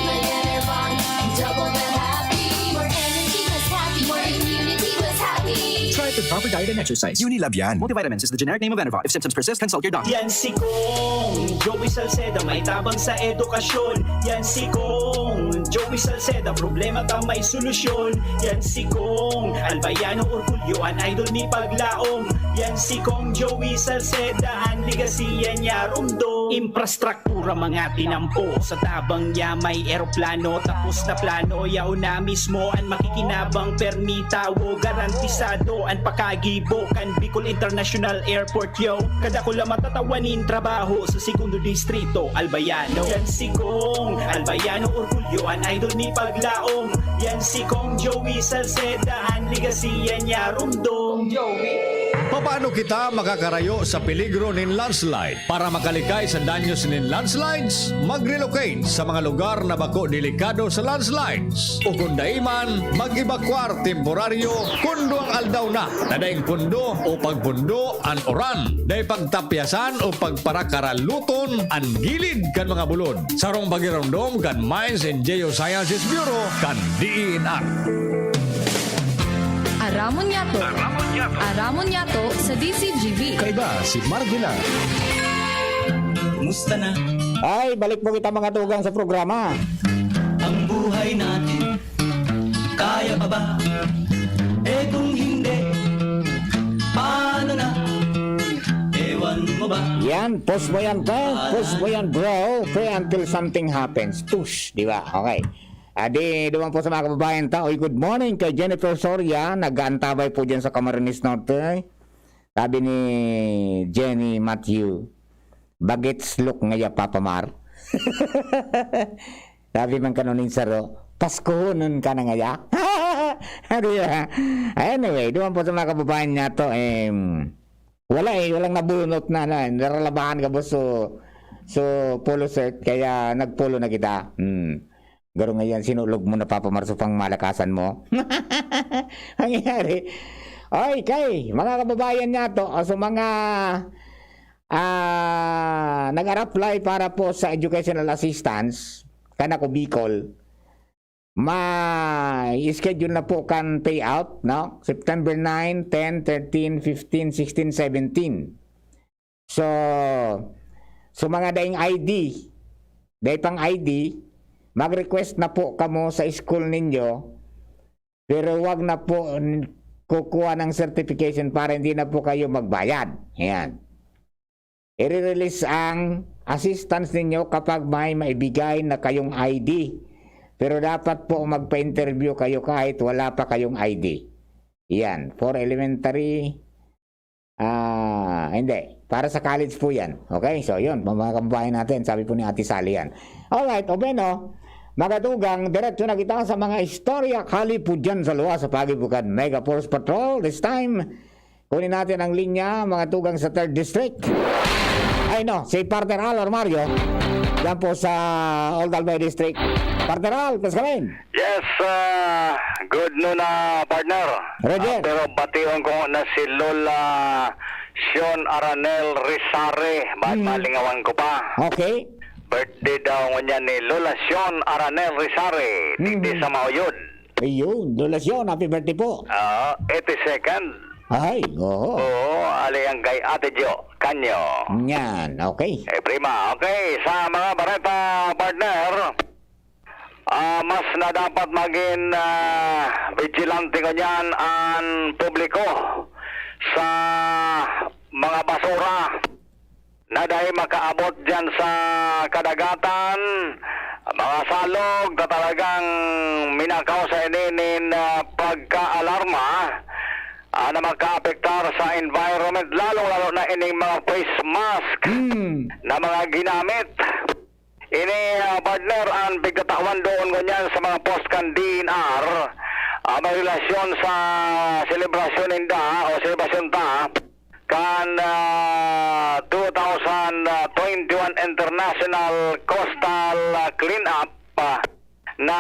May Enervon, double the happy. More energy, mas happy. More immunity, mas happy. Try it with proper diet and exercise. Unilab yan. Multivitamins is the generic name of Enervon. If symptoms persist, consult your doctor. Yan si Kong Joey Salceda, may tabang sa edukasyon. Yan si Kong Joey Salceda, problema ka may solusyon. Yan si Kong Albayano Orgulyo, an idol ni Paglaong. Yan si Kong Joey Salceda, ang ligasiya niya rumdo. Infrastruktura mga tinampo, sa tabang niya may eroplano. Tapos na plano, yaw na mismo ang makikinabang permitawo. Garantisado ang pakagibo kan Bicol International Airport yo. Kada ko lang matatawanin trabaho sa segundo distrito Albayano. Yan si Kong Albayano Orgulyo, an idol ni Paglaong. Yan si Kong Joey Salceda, ang ligasiya niya rumdo. Joey. Paano kita makakarayo sa peligro ng landslide? Para makalikay sa danyos ng landslides, mag-relocate sa mga lugar na bako delikado sa landslides. O kung daiman, mag-evacuar temporaryo kundo ang aldaw na. Nadaing pundo o pagpundo an oran. Day pagtapyasan o pagparakaraluton an gilid kan mga bulod. Sarong pagirondom kan Mines and Geosciences Bureau kan DENR. Aramon Yato. Aramon Yato sa DCGB. Kaiba si Marvila. Kumusta na Ay, balik po kita mga tugang sa programa. ang buhay natin? Kaya pa ba? Eh kung hindi, paano na? Ewan mo ba? Yan, post mo yan, post mo yan, bro. Pray until something happens. Tush, di ba? Okay. Adi, doon po sa mga kababayan ta. Oy, good morning kay Jennifer Soria. Nag-aantabay po dyan sa Camarines Norte. Sabi ni Jenny Matthew, bagets look ngaya papamar. Sabi man kanunin saro, Pasko nun ka na ngaya. Anyway, doon po sa mga kababayan niya to, walang nabunot na, naralabahan ka po so polo shirt, kaya nagpolo na kita. Garo ngayon, sinulog mo na papamarso pang malakasan mo. Nangyari. Oy, kay, mga kababayan niya to, so mga nag-apply para po sa educational assistance, kana ko Bicol, ma-schedule na po kan payout, no? September 9, 10, 13, 15, 16, 17. So mga daing ID, daing pang ID, mag-request na po kamo sa school ninyo, pero wag na po kukuha ng certification para hindi na po kayo magbayad. Ayan. I-release ang assistance ninyo kapag may maibigay na kayong ID. Pero dapat po magpa-interview kayo kahit wala pa kayong ID. Yan. For elementary, hindi. Para sa college po yan. Okay? So, yun. Mga kababayan natin. Sabi po ni Ate Sally yan. Alright. O Beno, magatugang, diretso na kita sa mga istorya kali po dyan sa luwa sa Pagibukan Mega Force Patrol. This time, kunin natin ang linya, mga tugang sa 3rd District. Ay no, si Partner Al or Mario. Yan po sa Old Albay District. Partner Al, please come in. Yes, good noon partner. Roger. Pero batiwan ko na si Lola Sean Aranel Rizare. Malingawan ko pa. Okay. Birthday daw niya ni Lola Sean Aranel Rizare. Dito sa Mauyod. Ayun, Lola Sean, happy birthday po. 82nd. Ay, oo. Oo, alayang kay Ate Jo Kanyo. Yan, okay. Prima, okay. Sa mga bareta partner, mas na dapat maging vigilante ko niyan ang publiko sa mga basura na dahil makaabot dyan sa kadagatan, mga salog na talagang minakaw sa ininin pagka-alarma na magka-apektar sa environment, lalo-lalo na ining mga face mask na mga ginamit. Ini partner ang bigkatawan doon ganyan sa mga post-kan DNR, may relasyon sa selebrasyon ninda o selebrasyon ta kan 2021 International Coastal Cleanup na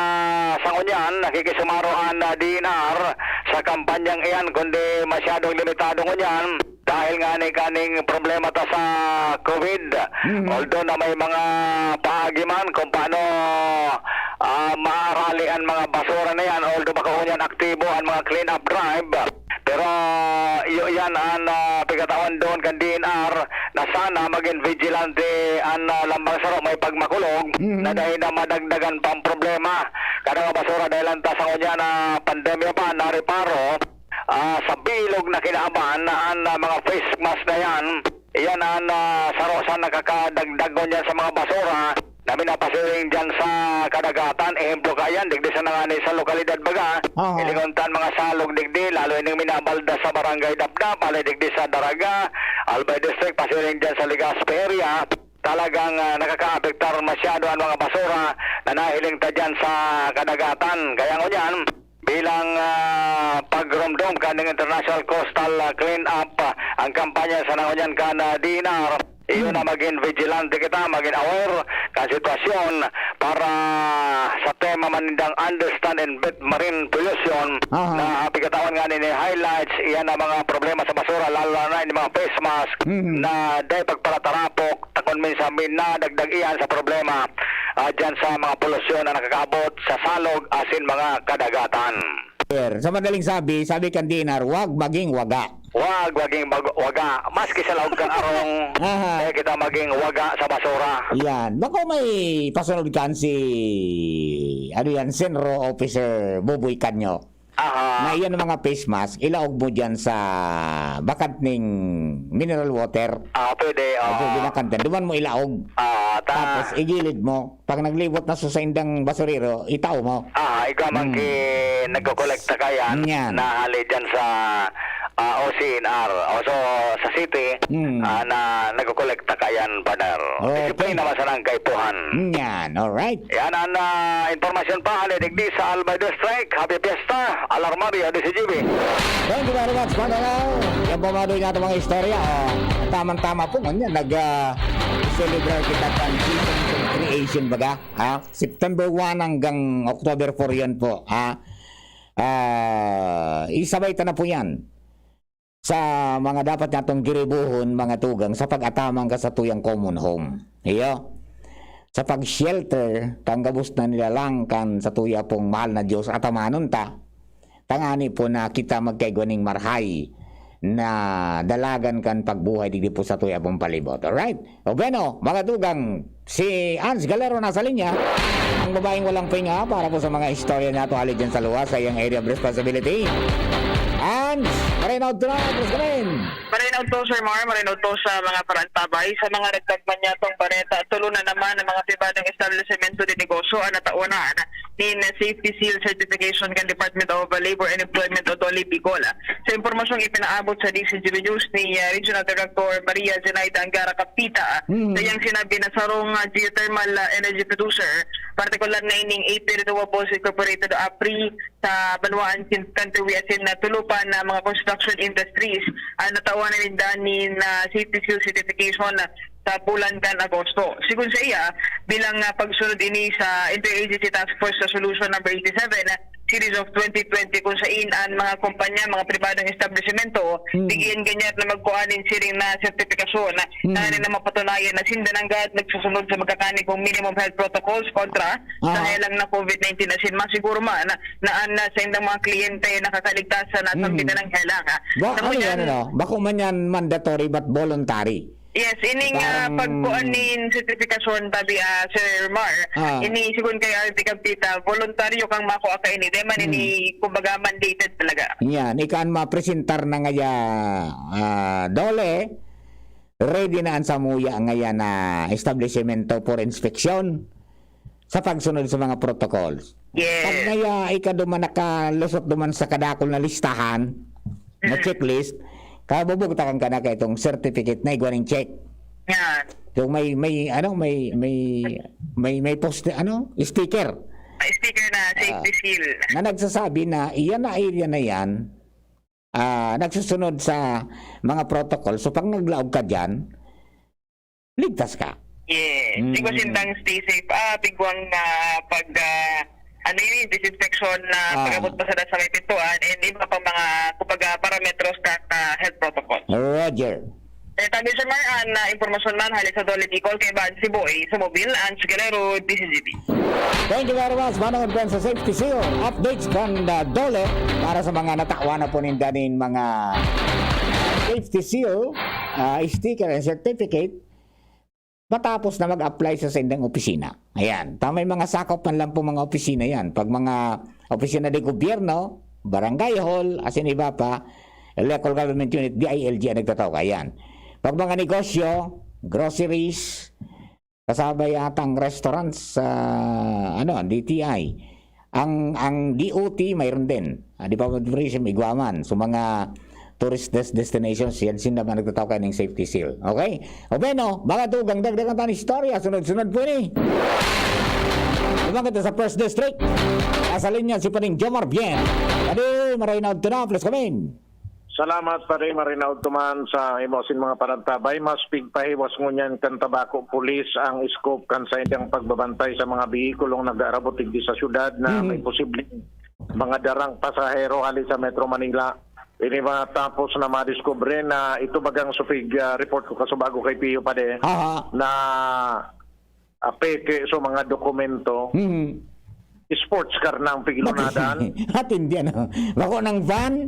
sa kunyan nakikisumaroan na DNR sa kampanyang iyan, kundi masyadong limitado kunyan dahil nga ni kaning problema ta sa COVID. Although na may mga paagiman kung paano maarali ang mga basura na yan, although baka yan aktibo ang mga clean up drive, pero yan ang pagkatawan doon kan DNR na sana maging vigilante ang lambang saro may pagmakulog na dahil na madagdagan pang problema kada nga basura dahil ang tasa ko dyan na pandemya pa nariparo sa bilog na kinaabahan na ang mga face mask na yan ang saro sa nakakadagdagon yan sa mga basura na minapasiring dyan sa kadagatan. Ehemplo ka yan, digdi sa nangani sa lokalidad baga, iliguntan mga salog digdi, lalo yung minabalda sa barangay Dapdap, alay digdi sa Daraga, Albay District, pasiring dyan sa Legazpi area. Talagang nakaka-apektar masyado ang mga basura na nahiling ta dyan sa kadagatan. Kaya ko dyan, bilang pagrumdum kaning International Coastal Clean Up ang kampanya sa nangunyan ka na DNR, iyon na maging vigilante kita, maging aware ka sitwasyon para sa tema manindang understand and beat marine pollution na pagkatawan nga ni highlights iyan ang mga problema sa basura, lalo na yung mga face mask na dahil pagpalatarapok takon minsan na dagdag iyan sa problema dyan sa mga polusyon na nakakaabot sa salog asin mga kadagatan. Sa madaling sabi kan DNR, wag maging waga. Wag maging waga. Maski sa laog kang arong, kita maging waga sa basura. Yan. Bako may pasunod kan si Senro Officer Buboy Kanyo. Na iyan ang mga face mask, ilaog mo dyan sa bakat ning mineral water. Pwede. Pwede na kantan. Duman mo ilaog. Tapos igilid mo. Pag naglibot na sa indang basurero, itaw mo. Ikaw nagko-kolekta ka yan. Na hali dyan sa OCNR. So, sa city, na nagko-kolekta ka yan, Padar. Disiplina naman sa nang kaipuhan. Yan, alright. Yan ang informasyon pa, halidigdi sa Albay District. Happy Fiesta, Alarmaria, DCGB. Thank you very much, Padar. Yan po madoy nga itong mga istorya. Tamang-tama po, nag-celebrate kita kan creation baga. September 1 hanggang October 4 yan po. Isabay ta na po yan sa mga dapat natong giribuhon mga tugang sa pag-atamang ka sa tuyang common home. Iyo. Sa pag-shelter, tanggabos na nilalangkan sa tuya pong mahal na Diyos at amanon ta. Tangani po na kita magkaigwaning marhay na dalagan kan pagbuhay digdi po sa tuya pong palibot. Alright? O bueno, mga tugang, si Ans Galero nasa linya. Ang babaeng walang pinga para po sa mga istorya na ito halid dyan sa luwas sa iyang area of responsibility. Ans, marinaw to na, Chris Garin. Marinaw to, Sir Mar, marinaw to sa mga parantabay, sa mga nagtagman niya itong bareta. Tulo na naman ang mga pribadong establishmento di negosyo ang nataunan in Safety Seal Certification kan Department of Labor and Employment Authority Bicol. Sa impormasyong ipinaabot sa DCGB News ni Regional Director Maria Zenaida Angara Kapita, kayang sinabi na sarong geothermal energy producer, partikular na ining AP Renewables Incorporated o APRI sa Banwaan Country asin na tulupan na mga construction industries natawa na rin danin na Safety Seal Certification sa bulan kan Agosto. Sigun sa iya, bilang pagsunod ini sa Interagency Task Force Resolution number 87 Series of 2020 kung saan ang mga kumpanya, mga pribadong establishmento bigyan ganyan na magkuhanin siring na sertifikasyon na mapatunayan na sindananggat nagsusunod sa magkakanig kong minimum health protocols kontra sa helang na COVID-19 na sin masiguro man na sa indang mga kliyente nakakaligtasan at pagpita ng helang. Bako man yan mandatory but voluntary. Yes, ining pagkuanin sertifikasyon tabi Sir Mar. Ini sigun kay RT Kapita, voluntaryo kang makuha ka ini. Deman ini kumbaga mandated talaga. Yan, ikan mapresentar na ngaya dole ready na ang samuya ngaya na establishmento for inspection sa pagsunod sa mga protocols. Yes. Pag ngaya ikaduman nakalusot duman sa kadakol na listahan na checklist, kabubugta kang kana kay itong certificate na igwaning check. Yan. So may post sticker. Sticker na safety seal. Na nagsasabi na iyan na area na yan nagsusunod sa mga protocol. So pag naglaog ka dyan, ligtas ka. Yes. Siguro sindang stay safe. Bigwang pag disinfection pag-abot pa sa may pintuan and iba pang mga kumbaga parametros at health protocol. Alright. Roger. Tabi Sir Mar, na impormasyon man halit sa Dolly Ticol kay Bad si Boy, sa Mobil, and sa Galero, DCGB. Thank you very much, Manong and sa Safety Seal. Updates from the Dole para sa mga natakwa na po nindanin mga Safety Seal, sticker and certificate matapos na mag-apply sa sendang opisina. Ayan. May mga sakop man lang po mga opisina yan. Pag mga opisina de gobyerno, barangay hall, as in iba pa, local government unit, DILG ang nagtatawag. Ayan. Pag mga negosyo, groceries, kasama yatang restaurants sa DTI. Ang DOT mayroon din. Department of Tourism, Iguaman. So mga tourist destinations, yan sila naman nagtatawag ng safety seal. Okay? O bueno, baka tugang dagdagan tayo ng istorya. Sunod-sunod po ni. Lumang ito sa First District. Nasa linya si Paring Jomar Bien. Adi, Marinaw Tuna, plus kami. Salamat pa rin Marinaw Tuman sa imosin mga parantabay. Mas pigpahiwas ngunyan kan tabako pulis ang scope kan sa indang pagbabantay sa mga bihikulong nag-aarabot digdi sa syudad na may posibleng mga darang pasahero hali sa Metro Manila. Ini matapos na madiskubre na ito bagang supig report ko kasubago kay Pio Pade na apeke so mga dokumento sports car ng pigilunadan at hindi bako ng van,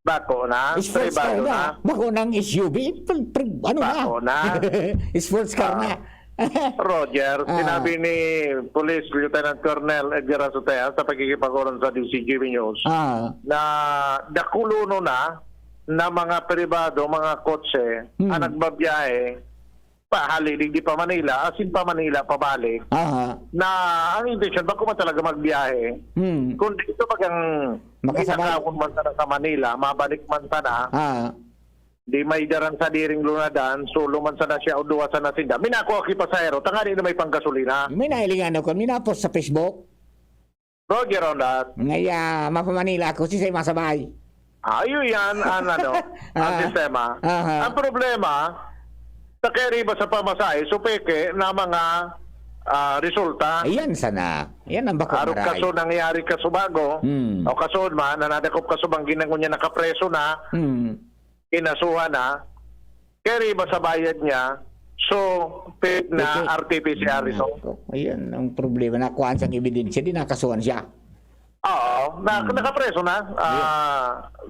bako na sports car na, bako ng SUV, bako na sports car na. Roger, sinabi ni Police Lieutenant Colonel Edgar Azotea sa pagkikipag-uran sa DCGB News na dakulo na mga pribado, mga kotse ang nagbabiyahe pahalilig di pa Manila, asin pa Manila pabalik na ang intention bako man talaga magbiyahe kundi ito bagang makasabawon man sana sa Manila, mabalik man sana di may daran sa diring lunadan, solo man sana siya o duwa sana sinda. Minako aki pasahero, tanga na may panggasolina. May nailingan ako, minapost sa Facebook. Roger on that. Ngaya, mapamanila ako, si say masabay. Ayo yan, ang sistema. Ang problema, takeri ba sa pamasahe, supeke na mga resulta. Ayan sana. Yan ang bako arog kaso nangyari kasubago, o kaso man, nanadakop kaso bang ginangon niya nakapreso na, inasuhan na, kaya ba sa bayad niya, so, paid na RT-PCR result. Ayan ang problema. Nakuhaan siyang ebidensya, di nakasuhan siya. Oo, nakapreso na.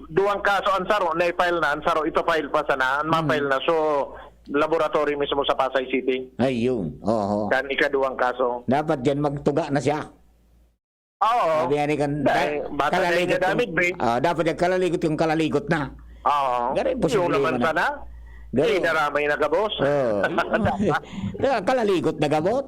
Duwang kaso, ansaro, na-file na, ansaro, ito-file pa sana, ma-file na. So, laboratory mismo sa Pasay City. Ayun, oo. Kan ikaduwang kaso. Dapat dyan magtuga na siya. Oo. Sabi yan, kalaligot dapat yan kalaligot na. Oo. Yung naman sana. Hindi naramay na gabos. Kalaligot na gabot.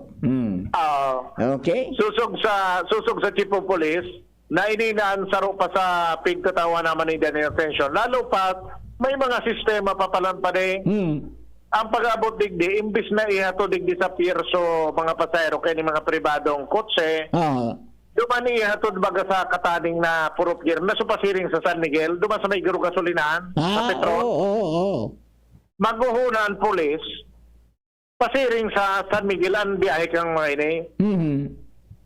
Oo. Okay. Susog sa Chief of Police na ininaan saro pa sa pigtatawa naman ni Daniel Tension. Lalo pat may mga sistema pa palan pa ang pag-abot digdi, imbis na ihato digdi sa pierso mga pasahero kaya ni mga pribadong kotse, dumani hatod baga sa kataning na purop gear na supasiring sa San Miguel, duman sa may garo gasolinahan sa petrol. Maguhunan pulis, pasiring sa San Miguel ang biyahe kang mga ini.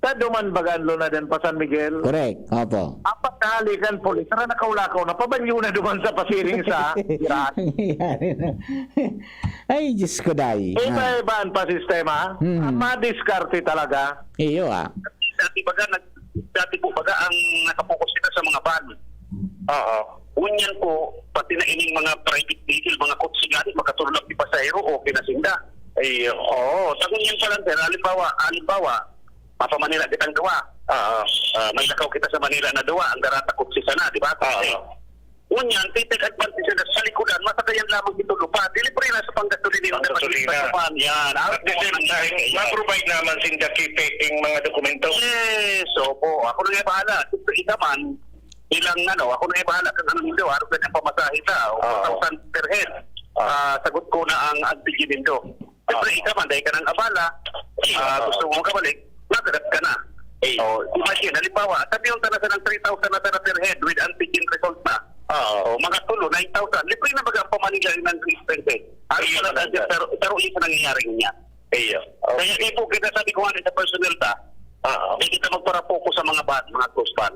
Duman baga na din pa San Miguel. Correct, opo. Apat na halikan pulis, tara nakaulakaw na, pabanyo na duman sa pasiring sa Iran. Ay, Diyos ko dahi. Iba-ibaan pa sistema, madiskarte talaga. Iyo dati po baga ang nakapokus kita sa mga van. Unyan po, pati na ining mga private vehicle, mga kotse gani, makatulog di pasahero o kinasinda. Tagun yan pa lang, halimbawa, mapa Manila kitang gawa. May lakaw kita sa Manila na dawa, ang garata kotse sana, di ba? Unyan, take advantage na sa likudan, masakayan lamang ito lupa. Delivery na sa panggasolina. Yan. At the same time, ma-provide naman sinda keeping mga dokumento. Yes, opo. Ako na yung bahala. Ito man, ako na yung bahala kung anong hindi. Harap na niyang pamasahe sa 4,000 per head. Sagot ko na ang antigin nito. Siyempre, ikaw man, dahil ka ng abala, gusto mo kabalik, nagagat ka na. Imagine, halimbawa, sabi yung tanasan ng 3,000 na tana per head with antigen result na. Mga tulo, 9,000. Libre na baga ang pamanila ng expenses. Pero isa nangyayari niya. Kaya po kita sabi ko sa personnel hindi kita magpara-focus sa mga van, mga close van.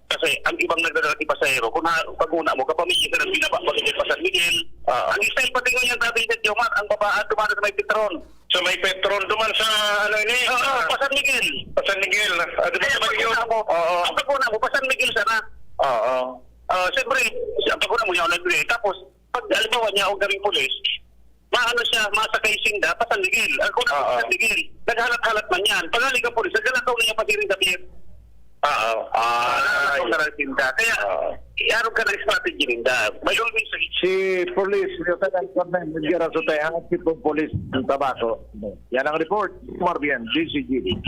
Kasi ang ibang nagdadalati pasahero, kung pag-una mo, kapamilya ka ng binaba, pag-ibig pa San Miguel, Ang style pati ko yung David Jomar, ang babaan dumaan sa may Petron. So may Petron duman sa ano ini? Pa San Miguel. Pa San Miguel. Ano ba sa Miguel? Ang pagkuna mo, pa San Miguel sana. Siyempre, ang pagkuna mo niya nagbigay. Tapos, pag alimawan niya o gawing pulis, maano siya, masakay sinda, pa San Miguel. Ang kuna mo pa San Miguel. Naghalat-halat man yan. Pag haligang pulis, naghalataw na niya pati rin sa biyer. Kaya, iarong ka ng strategy ninda. By all means, Si Police Lieutenant Colonel Edgar Azotea, Chief of Police ng Tabaco. Yan ang report. Marbian, DCGD.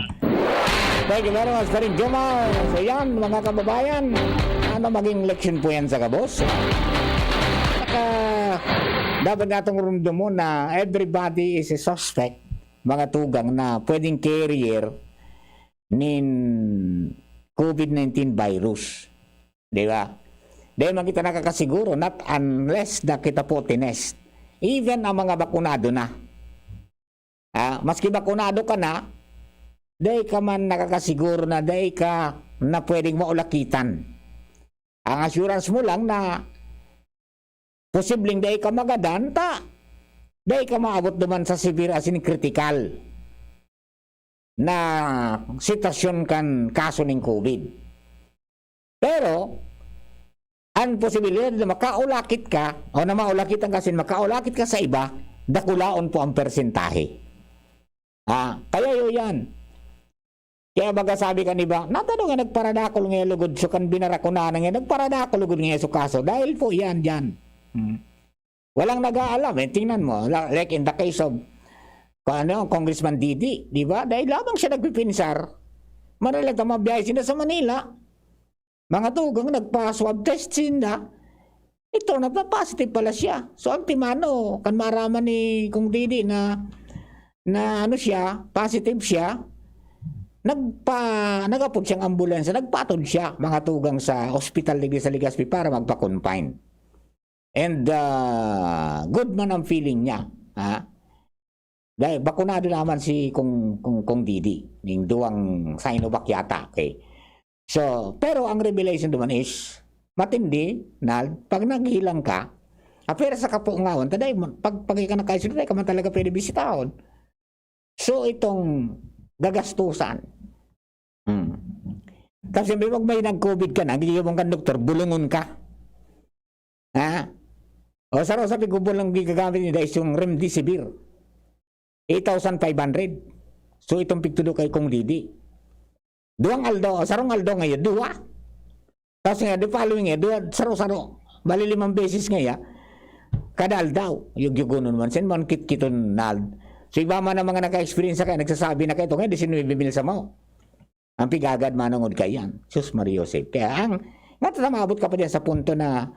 Thank you very much, Karin Jomar. So yan, mga kababayan, ano maging leksyon po yan sa kabos? Dapat natong rundo mo na everybody is a suspect, mga tugang na pwedeng carrier nin COVID-19 virus. Di ba? Dahil man kita nakakasiguro, not unless na kita po tinest. Even ang mga bakunado na. Maski bakunado ka na, dahil ka man nakakasiguro na dahil ka na pwedeng maulakitan. Ang assurance mo lang na posibleng dahil ka magadanta, dahil ka maabot naman sa severe as in critical na sitwasyon kan kaso ng COVID. Pero, ang posibilidad na makaulakit ka, o na maulakitan kasi makaulakit ka sa iba, dakulaon po ang persentahe. Kaya yun yan. Kaya baga sabi ka ni ba, natanong nga nagparadakol nga lugod, so kan binarakunan nga, nagparadakol lugod nga so kaso, dahil po yan dyan. Walang nag-aalam, tingnan mo, like in the case of Congressman Didi, di ba? Dahil lamang siya nagpipinsar, maralag na mabiyahe sila sa Manila. Mga tugang nagpa-swab test sila, ito nagpa-positive pala siya. So ang timano, kan maraman ni Kung Didi na ano siya, positive siya, nagapod siyang ambulansya, nagpatod siya, mga tugang sa hospital sa Legazpi para magpa-confine. And good man ang feeling niya. Dahil bakunado naman si Kung Didi, yung duwang Sinovac yata. Okay. So, pero ang revelation naman is, matindi na pag naghilang ka, pero sa kapungawan, taday, pag ka nakaisunod, ka man talaga pwede bisitahon. So, itong gagastusan. Kasi pag may nag-COVID ka na, hindi yung doktor, bulungon ka. O sabi ko lang gigagamit nila is yung Remdesivir. 8,500. So itong pigtudo kay Kung Didi. Duwang aldo, sarong aldo ngayon, duwa. Tapos nga, the following nga, duwa, saro-saro. Bali 5 beses nga ya. Kada aldaw. Yung gugunon man, sen man kit-kiton na ald. So iba man ang mga naka-experience ka, nagsasabi na kayo, ito nga, 19 sa mo. Ang pigagad manungod kayan. Sus Mario Joseph. Kaya nga tatamabot ka pa diyan sa punto na,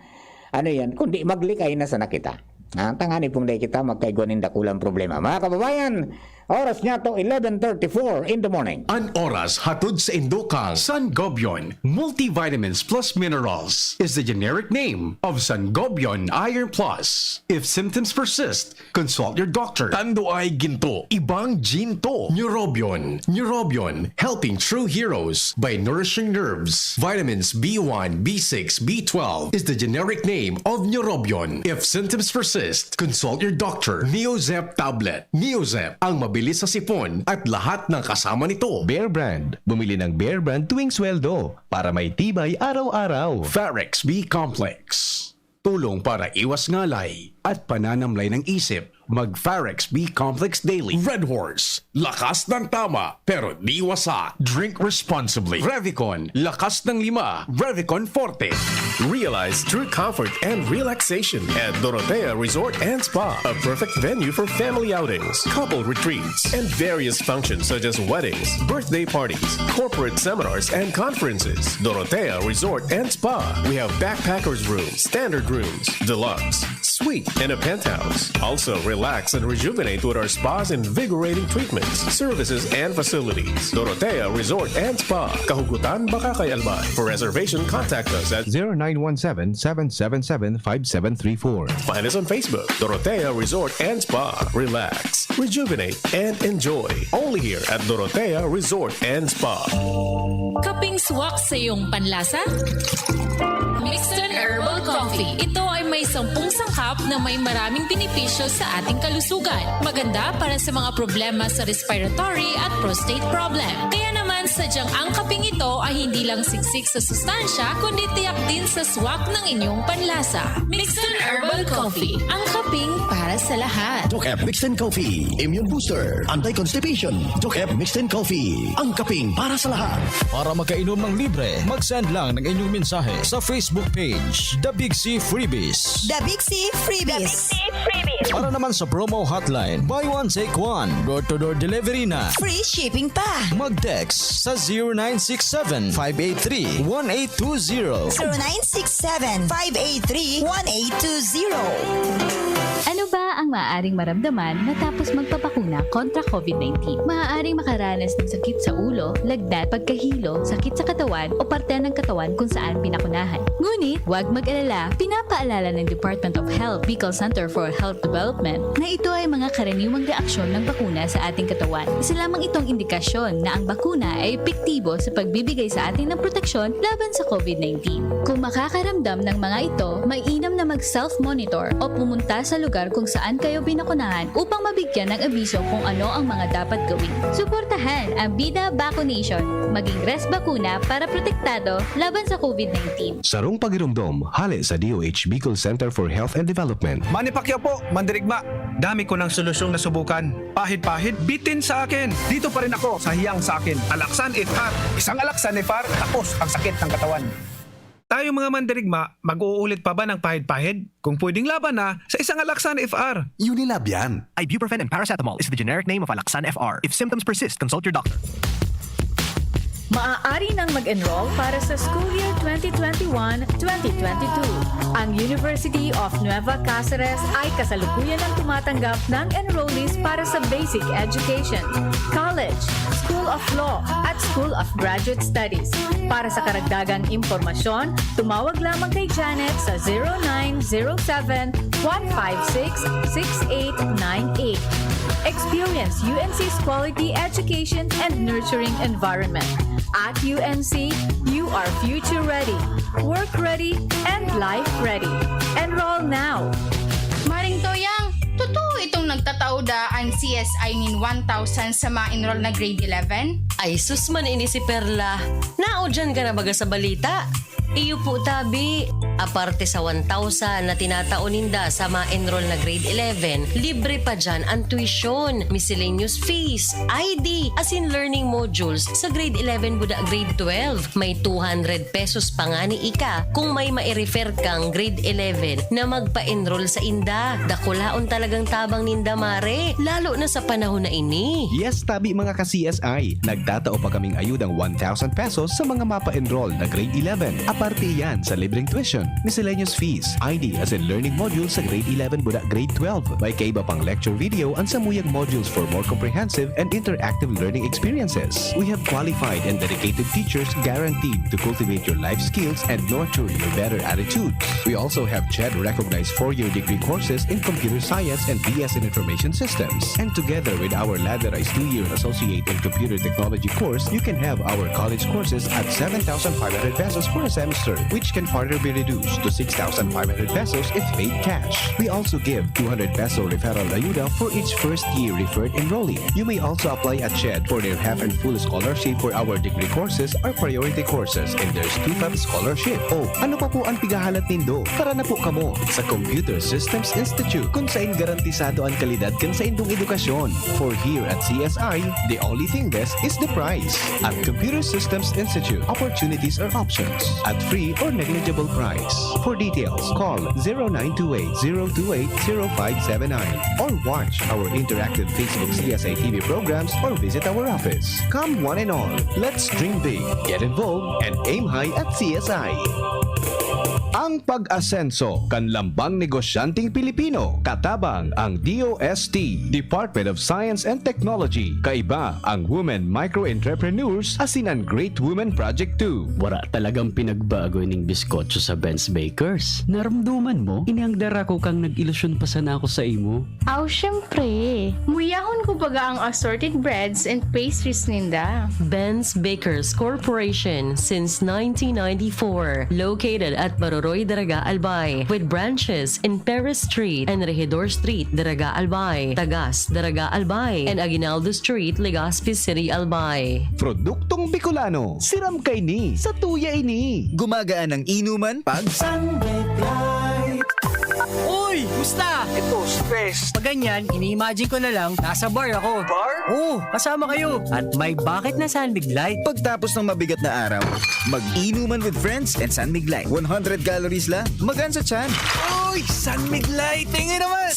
ano yan, kundi maglikay na sana kita. Tangani pong dahil kita magkaiguanin dakulang problema. Mga kababayan, oras niya to 11:34 in the morning. An oras hatod sa Indokang Sangobion Multivitamins Plus Minerals is the generic name of Sangobion Iron Plus. If symptoms persist, consult your doctor. Tando ay ginto, ibang ginto. Neurobion, helping true heroes by nourishing nerves. Vitamins B1, B6, B12 is the generic name of Neurobion. If symptoms persist, consult your doctor. Neozep tablet. Neozep ang mabilis sa sipon at lahat ng kasama nito. Bear Brand. Bumili ng Bear Brand tuwing sweldo para may tibay araw-araw. Farex B Complex. Tulong para iwas ngalay at pananamlay ng isip. Mag-Farex B Complex Daily. Red Horse. Lakas ng tama pero di wasak. Drink responsibly. Revicon. Lakas ng 5. Revicon Forte. Realize true comfort and relaxation at Dorotea Resort and Spa, a perfect venue for family outings, couple retreats, and various functions such as weddings, birthday parties, corporate seminars, and conferences. Dorotea Resort and Spa. We have backpackers rooms, standard rooms, deluxe, suite, and a penthouse. Also, relax and rejuvenate with our spas and invigorating treatments, services, and facilities. Dorotea Resort and Spa. Kahugutan, Bakakay, Albay. For reservation, contact us at 0917-777-5734. Find us on Facebook, Dorotea Resort and Spa. Relax, rejuvenate, and enjoy. Only here at Dorotea Resort and Spa. Kaping swak sa iyong panlasa? Mixed Herbal Coffee. Ito ay may 10 sangkap na may maraming benepisyo sa ating kalusugan. Maganda para sa mga problema sa respiratory at prostate problem. Kaya naman sadyang ang kaping ito ay hindi lang siksik sa sustansya kundi tiyak din sa swak ng inyong panlasa. Mixton Herbal Coffee, ang kaping para sa lahat. Docep Mixed Coffee, Immune Booster, Anti-Constipation. Docep Mixed Coffee, ang kaping para sa lahat. Para makainom ng libre, mag-send lang ng inyong mensahe sa Facebook page, The Big C Freebies. The Big C Freebies. Para naman sa promo hotline, buy one take one, door-to-door delivery na. Free shipping pa. Mag-text sa 0967-583-1820. 0967-583-1820. Ano ba ang maaaring maramdaman matapos magpapakuna kontra COVID-19? Maaaring makaranas ng sakit sa ulo, lagnat, pagkahilo, sakit sa katawan o parte ng katawan kung saan pinakunahan. Ngunit, huwag mag-alala, pinapaalala ng Department of Health, Bicol Center for Health Development na ito ay mga karaniwang reaksyon ng bakuna sa ating katawan. Isa lamang itong indikasyon na ang bakuna ay epektibo sa pagbibigay sa atin ng proteksyon laban sa COVID-19. Kung makakaramdam ng mga ito, mainam na mag-self-monitor o pumunta sa lugar kung saan kayo binakunahan upang mabigyan ng abiso kung ano ang mga dapat gawin. Suportahan ang Bida Vaccination, maging res bakuna para protektado laban sa COVID-19. Sarong pagirumdom, hali sa DOH Bicol Center for Health and Development. Manny Pacquiao po, Mandirigma. Dami ko ng solusyong nasubukan. Pahid-pahid, bitin sa akin. Dito pa rin ako sa hiyang sa akin. Alaksan FR. Isang Alaksan FR, tapos ang sakit ng katawan. Tayo mga mandirigma, mag-uulit pa ba ng pahid-pahid? Kung pwedeng laban na sa isang Alaksan FR. Unilab yan. Ibuprofen and paracetamol is the generic name of Alaksan FR. If symptoms persist, consult your doctor. Maaari nang mag-enroll para sa school year 2021-2022. Ang University of Nueva Cáceres ay kasalukuyan ang tumatanggap ng enrollees para sa basic education, college, School of Law, at School of Graduate Studies. Para sa karagdagang impormasyon, tumawag lamang kay Janet sa 0907-156-6898. Experience UNC's quality education and nurturing environment. At UNC, you are future ready, work ready, and life ready. Enroll now! Maring Toyang, totoo itong nagtataudaan CSI nin 1,000 sa ma-enroll na grade 11? Ay sus man ini si Perla. Nao dyan ka na baga sa balita? Iyo po tabi. Aparte sa 1,000 na tinataoninda sa ma-enroll na grade 11, libre pa dyan ang tuition, miscellaneous fees, ID, as in learning modules sa grade 11 buda grade 12. May 200 pesos pa nga ni Ika kung may mai-refer kang grade 11 na magpa-enroll sa inda. Dakulaon talagang tabang ninda mare, lalo na sa panahon na ini. Yes, tabi mga ka-CSI. Nagtatao pa kaming ayudang 1,000 pesos sa mga mapa-enroll na grade 11. Aparte yan sa libreng tuition, miscellaneous fees, ID as in learning modules sa grade 11 buda grade 12. May kaiba pang lecture video ang samuyang modules for more comprehensive and interactive learning experiences. We have qualified and dedicated teachers guaranteed to cultivate your life skills and nurture your better attitudes. We also have CHED-recognized 4-year degree courses in computer science and BS in information systems. And together with our ladderized 2-year associate in computer technology course, you can have our college courses at 7,500 pesos for a semester, which can further be reduced to 6,500 pesos if paid cash. We also give 200 peso referral ayuda for each first year referred enrollee. You may also apply at CHED for their half and full scholarship for our degree courses or priority courses, and there's 2-5 scholarship. Oh, ano pa po ang pigahalat nindo? Tara na po kamo sa Computer Systems Institute kung saan garantisado ang kalidad kan sa indong edukasyon. For here at CSI, the only thing best is the price. At Computer Systems Institute, opportunities are options at free or negligible price. For details, call 0928-028-0579 or watch our interactive Facebook CSI TV programs or visit our office. Come one and all, let's dream big, get involved, and aim high at CSI. Ang pag-asenso kan lambang negosyanteng Pilipino, katabang ang DOST, Department of Science and Technology, kaiba ang Women Micro-Entrepreneurs asin ang Great Women Project 2. Wala talagang pinagbago ning biskotso sa Ben's Bakers. Naramduman mo, iniangdara ko kang nag-ilusyon pa sana ako sa imo. Aw, syempre. Muyahon ko baga ang assorted breads and pastries ninda. Ben's Bakers Corporation since 1994, located at Baro Loroy, Daraga, Albay, with branches in Perez Street and Regidor Street, Daraga, Albay, Tagas, Daraga, Albay, and Aguinaldo Street, Legazpi City, Albay. Produktong Bicolano, siram kay ni, sa tuya ini. Gumagaan ang inuman pag Uy! Musta? Ito, stress. Pag ganyan, ini-imagine ko na lang, nasa bar ako. Bar? Oo, kasama kayo. At may bucket na San Mig Light. Pagtapos ng mabigat na araw, mag-inuman with friends and San Mig Light. 100 calories lang, magaan sa tiyan. Uy! San Mig Light! Tingin naman!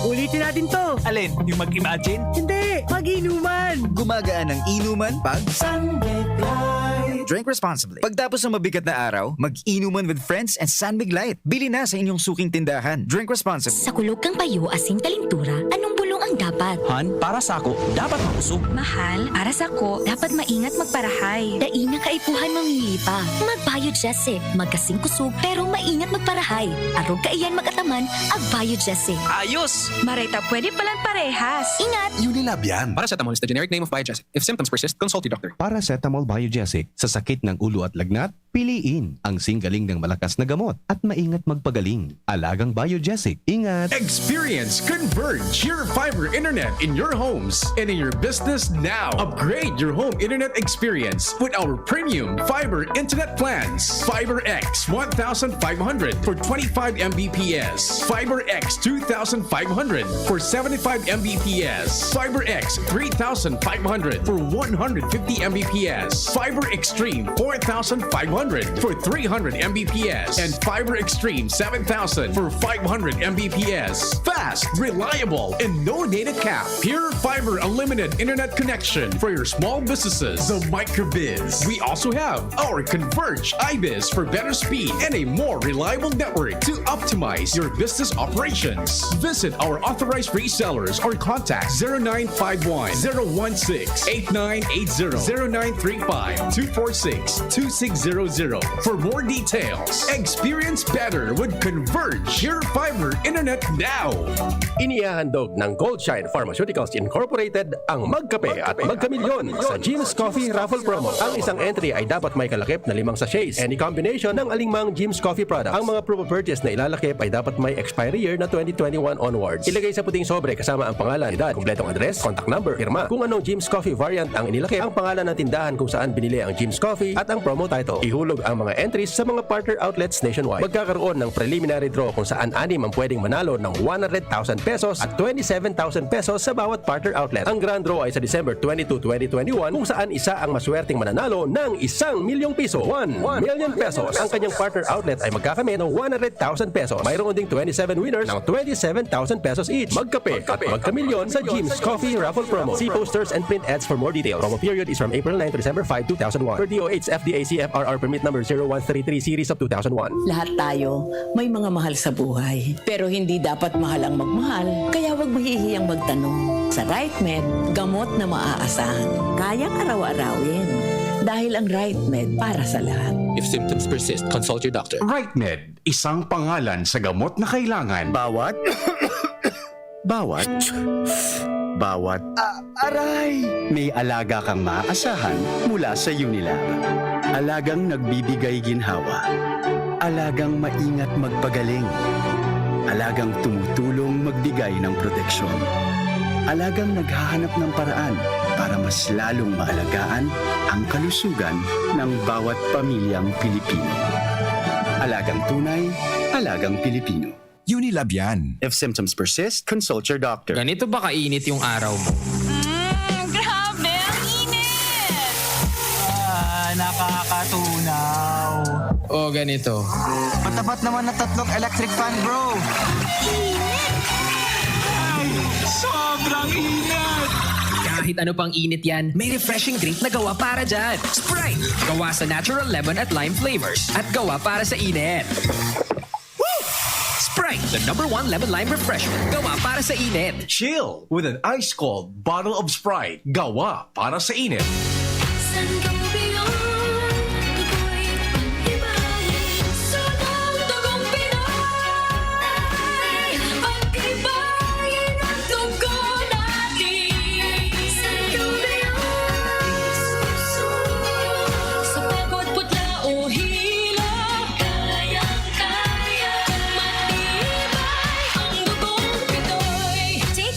Ulitin natin to. Alin? Yung mag-imagine? Hindi! Mag-inuman! Gumagaan ang inuman pag San Mig Light. Drink responsibly. Pagtapos ng mabigat na araw, mag-inuman with friends and San Mig Light. Bili na sa inyong suking tindahan. Drink responsibly. Sa kulog kang payo, asing kalintura, anong bulong ang dapat? Han, para sa ako, dapat makusog. Mahal, para sa ko, dapat maingat magparahay. Daing na kaipuhan mamili pa. Magbayod Jesse, magkasing kusog, pero maingat magparahay. Arog kaiyan magataman, agbayod Jesse. Ayos! Marita, pwede palang parehas. Ingat! Unilab yan. Paracetamol is the generic name of Biogesic. If symptoms persist, consult your doctor. Paracetamol Biogesic, sa sakit ng ulo at lagnat, piliin ang singgaling ng malakas na gamot at maingat magpagaling. Alagang Biogesic, ingat! Experience Converge, your fiber internet in your homes and in your business now. Upgrade your home internet experience with our premium fiber internet plans. Fiber X 1500 for 25 Mbps. Fiber X 2500 for 75 Mbps. Fiber X 3500 for 150 Mbps. Fiber Extreme 4500 for 300 Mbps. And Fiber Extreme 7000 for 500 Mbps. Fast, reliable, and no data cap. Pure Fiber Unlimited Internet Connection for your small businesses. The Microbiz. We also have our Converge iBiz for better speed and a more reliable network to optimize your business operations. Visit our authorized resellers or contact 0951 016 8980 0935 246 2600 for more details. Experience better with Converge your fiber internet now. Inihahandog ng Goldshine Pharmaceuticals Incorporated ang Magkape at Magkamilyon sa Jim's Coffee Raffle Promo. Ang isang entry ay dapat may kalakip na 5 sachets. Any combination ng alingmang Jim's Coffee products. Ang mga proof of purchase na ilalakip ay dapat may expiry year na 2021 onwards. Ilagay sa puting sobre kasama ang pangalan, edad, kumpletong address, contact number, firma. Kung anong Jim's Coffee variant ang inilakip, ang pangalan ng tindahan kung saan binili ang Jim's Coffee at ang promo title. Ihulog ang mga entries sa mga partner outlets nationwide. Magkakaroon ng preliminary draw kung saan 6 ang pwedeng manalo ng 100,000 pesos at 27,000 pesos sa bawat partner outlet. Ang grand draw ay sa December 22, 2021 kung saan isa ang maswerteng mananalo ng 1 milyong piso. 1 million pesos. Ang kanyang partner outlet ay magkakamit ng 100,000 pesos. Mayroon ding 27 winners ng 27,000 pesos each. Magkape at magkamilyon sa Jim's Coffee Raffle Promo. See posters and print ads for more details. Promo period is from April 9 to December 5, 2001. Per DOH FDA CFRR permit number 0133 series of 2001. Lahat tayo may mga mahal sa buhay. Pero hindi dapat mahal ang magmahal. Kaya huwag mahihiyang magtanong. Sa RightMed, gamot na maaasahan. Kayang araw-arawin. Dahil ang RightMed para sa lahat. If symptoms persist, consult your doctor. RightMed, isang pangalan sa gamot na kailangan. Bawat Aray! May alaga kang maaasahan mula sa Unilab. Alagang nagbibigay ginhawa. Alagang maingat magpagaling. Alagang tumutulong magbigay ng proteksyon. Alagang naghahanap ng paraan para mas lalong maalagaan ang kalusugan ng bawat pamilyang Pilipino. Alagang tunay, alagang Pilipino. Unilab yan. If symptoms persist, consult your doctor. Ganito ba kainit yung araw mo? Grabe, ang init! Nakakatunaw. O ganito. Matapat naman na 3 electric fan, bro. Sobrang init! Kahit ano pang init yan, may refreshing drink na gawa para dyan. Sprite! Gawa sa natural lemon at lime flavors. At gawa para sa init. Sprite, the #1 lemon lime refresher. Gawa para sa init. Chill with an ice-cold bottle of Sprite. Gawa para sa init.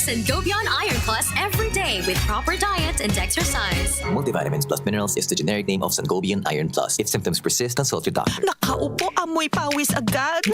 Sangobion Iron Plus every day with proper diet and exercise. Multivitamins plus minerals is the generic name of Sangobion Iron Plus. If symptoms persist, consult your doctor. Nakaupo, amoy pawis agad.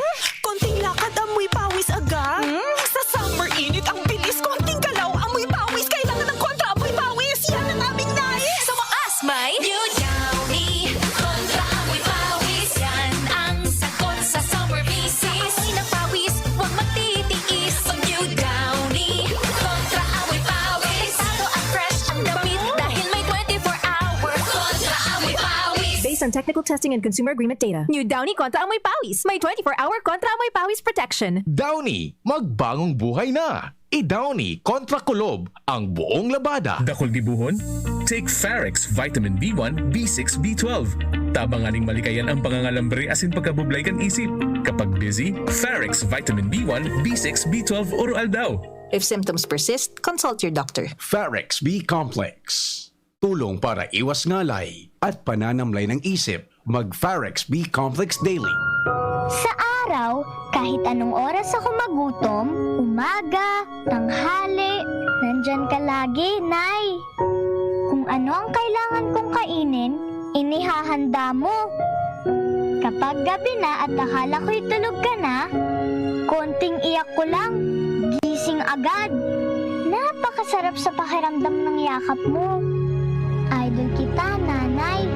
Konting lakad, amoy pawis agad. Sa summer init, ang bilis. Konting galaw, amoy pawis. Kailangan ng kontra, amoy pawis. Yan ang aming nais. Sa wakas, may New Downy kontra amoy pawis. Yan ang sagot sa summer bisis. Amoy ng pawis, huwag magtitiis. So New Downy kontra amoy pawis. Tato at fresh ang damit dahil may 24-hour kontra amoy pawis. Based on technical testing and consumer agreement data, New Downy Kontra Amoy Pawis. May 24-hour Kontra Amoy Pawis protection. Downy, magbagong buhay na! I-Downy kontra kulob ang buong labada. Dakol gibuhon? Take Farex Vitamin B1, B6, B12. Tabanganing malikayan ang pangangalambre asin pagkabublay kan isip. Kapag busy, Farex Vitamin B1, B6, B12 oral daw. If symptoms persist, consult your doctor. Farex B Complex. Tulong para iwas ngalay at pananamlay ng isip. Mag-Farex B Complex Daily. Sa araw, kahit anong oras ako magutom, umaga, tanghali, nandyan ka lagi, Nay. Kung ano ang kailangan kong kainin, inihahanda mo. Kapag gabi na at akala ko'y tulog ka na, konting iyak ko lang, gising agad. Napakasarap sa pakiramdam ng yakap mo. Idol kita, Nanay.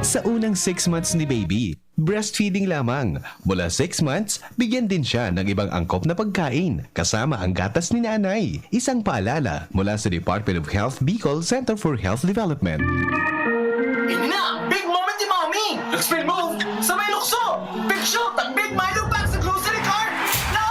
Sa unang 6 months ni baby, breastfeeding lamang. Mula 6 months, bigyan din siya ng ibang angkop na pagkain, kasama ang gatas ni nanay. Isang paalala mula sa Department of Health Bicol Center for Health Development. Ini na! Big moment ni Mommy! Spin move! Sa may lukso! Big shot! Ang big Milo pack sa grocery cart! No!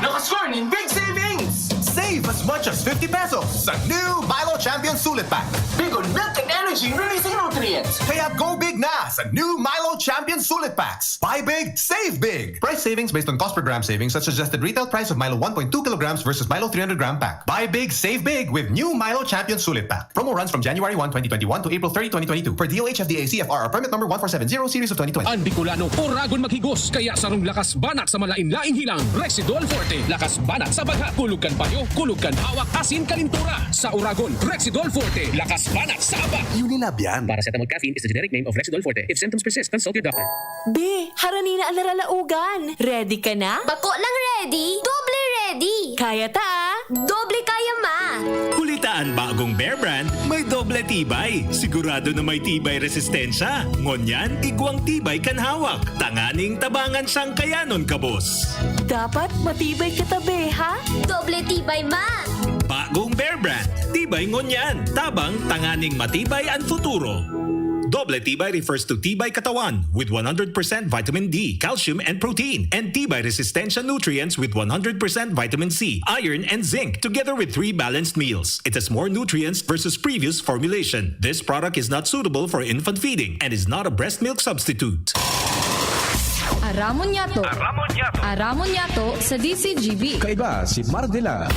Nakascore ng big savings! Save as much as 50 pesos sa new Milo Champion Sulit Pack. Big on milk and energy releasing nutrients! Kaya go big na sa new Milo Champion Sulit Packs. Buy big, save big. Price savings based on cost per gram savings at suggested retail price of Milo 1.2 kilograms versus Milo 300 gram pack. Buy big, save big with new Milo Champion Sulit Pack. Promo runs from January 1, 2021 to April 30, 2022 for DOH FDA CFR or permit number 1470 series of 2020. Ang Bicolano, Oragon maghigos, kaya sarong lakas banat sa malain-laing hilang. Rexidol Forte, lakas banat sa baga. Kulog kan payo, kulog kan hawak, asin kalintura. Sa Oragon, Rexidol Forte, lakas banat sa aba. Unilabian. Paracetamol caffeine is the generic name of Rexidol Forte. If symptoms persist, consult your doctor. Be, harani na ang naralaugan. Ready ka na? Bako lang ready, doble ready. Kaya ta? Doble kaya ma. Kulitaan bagong Bear Brand, may doble tibay. Sigurado na may tibay resistensya. Ngonyan, igwang tibay kan hawak. Tanganing tabangan sang kayanon kabos. Dapat matibay ka tabi, ha? Doble tibay ma. Bagong Bear Brand, tibay ngonyan. Tabang tanganing matibay ang futuro. Doble tibay refers to tibay katawan with 100% vitamin D, calcium, and protein, and tibay resistensya nutrients with 100% vitamin C, iron, and zinc, together with 3 balanced meals. It has more nutrients versus previous formulation. This product is not suitable for infant feeding and is not a breast milk substitute. Aramon Yato. Aramon Yato sa DCGB. Kaiba si Mardela.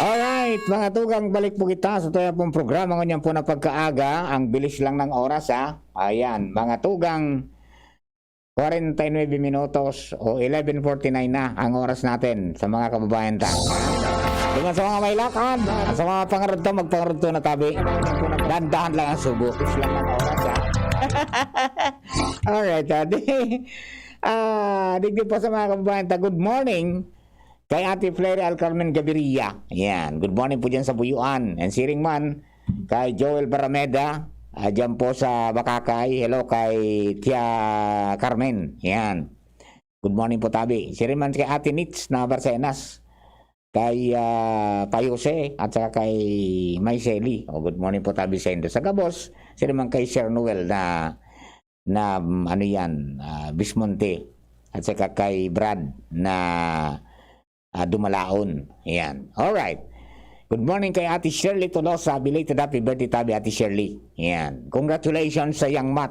Alright, mga tugang, balik po kita sa tayo pong programa nganyan po na pagkaaga. Ang bilis lang ng oras, ha. Ayan, mga tugang, 49 minutos o 11:49 na ang oras natin sa mga kababayan tayo. Dengan sa mga may lakad, sa mga pangarado, magpangarado na tabi. Dandahan lang ang subo. Bilis lang ng oras, ha. Alright, digdi po sa mga kababayan tayo. Good morning. Kay Ate Flery Alcarmen Gaviria. Yan. Good morning po dyan sa Buyuan. And siring man, kay Joel Barameda, dyan po sa Bakakay. Hello kay Tia Carmen. Yan. Good morning po tabi. Siring man kay Ate Nitz na Barcenas. Kay Payose at saka kay Mayseli. Good morning po tabi sa Indo. Sa Gabos, siring man kay Sir Noel na ano yan, Bismonte. At saka kay Brad na Dumalaon. Yan. Alright. Good morning kay Ate Shirley Tolosa. Belated happy birthday tabi Ate Shirley. Yan. Congratulations sa Young Mat.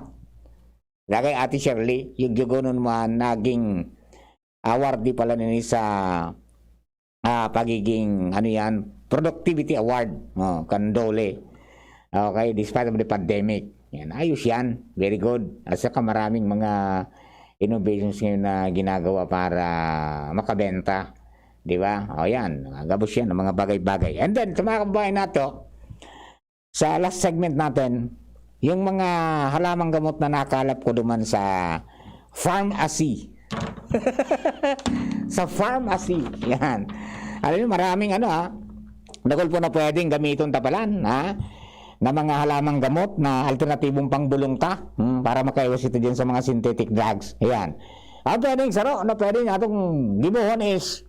Kay Ate Shirley, yung jugonon mo naging award pala nini sa pagiging ano yan, productivity award. Kandole. Okay, despite of the pandemic. Yan. Ayos yan. Very good. At saka maraming mga innovations ngayon na ginagawa para makabenta Di ba? O yan, gabos yan ng mga bagay-bagay. And then, sa mga kababayan nato, sa last segment natin, yung mga halamang gamot na nakalap ko duman sa pharmacy. Sa pharmacy. Yan. Alam mo, maraming dagol po na pwedeng gamiton tapalan, na mga halamang gamot na alternatibong pangbulungta para makaiwas ito dyan sa mga synthetic drugs. Ayan. Ang pwedeng saro na pwede natong gibuhon is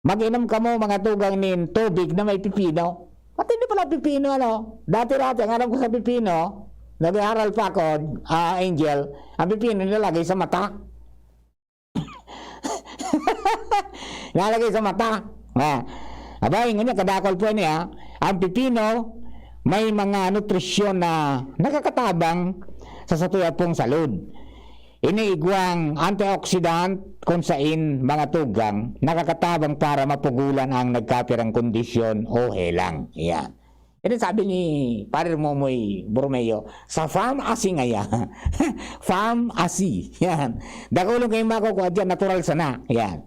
mag-inom ka mo mga tugang nin tubig na may pipino. At hindi pala pipino, Dati-dati, ang alam ko sa pipino, nag-aaral pa ako, Angel, ang pipino nilalagay sa mata. Nilalagay sa mata. Abay, nga kadakol po niya, ang pipino, may mga nutrisyon na nakakatabang sa satuyapong salud. Iniigwang antioxidant kung sain mga tugang nakakatabang para mapugulan ang nagkapirang kondisyon o helang. Yan. Ito sabi ni Parir Momoy Borromeo, sa pharmacy nga yan. Pharmacy. Yan. Dakulong kayo makukuha dyan, natural sana. Yan.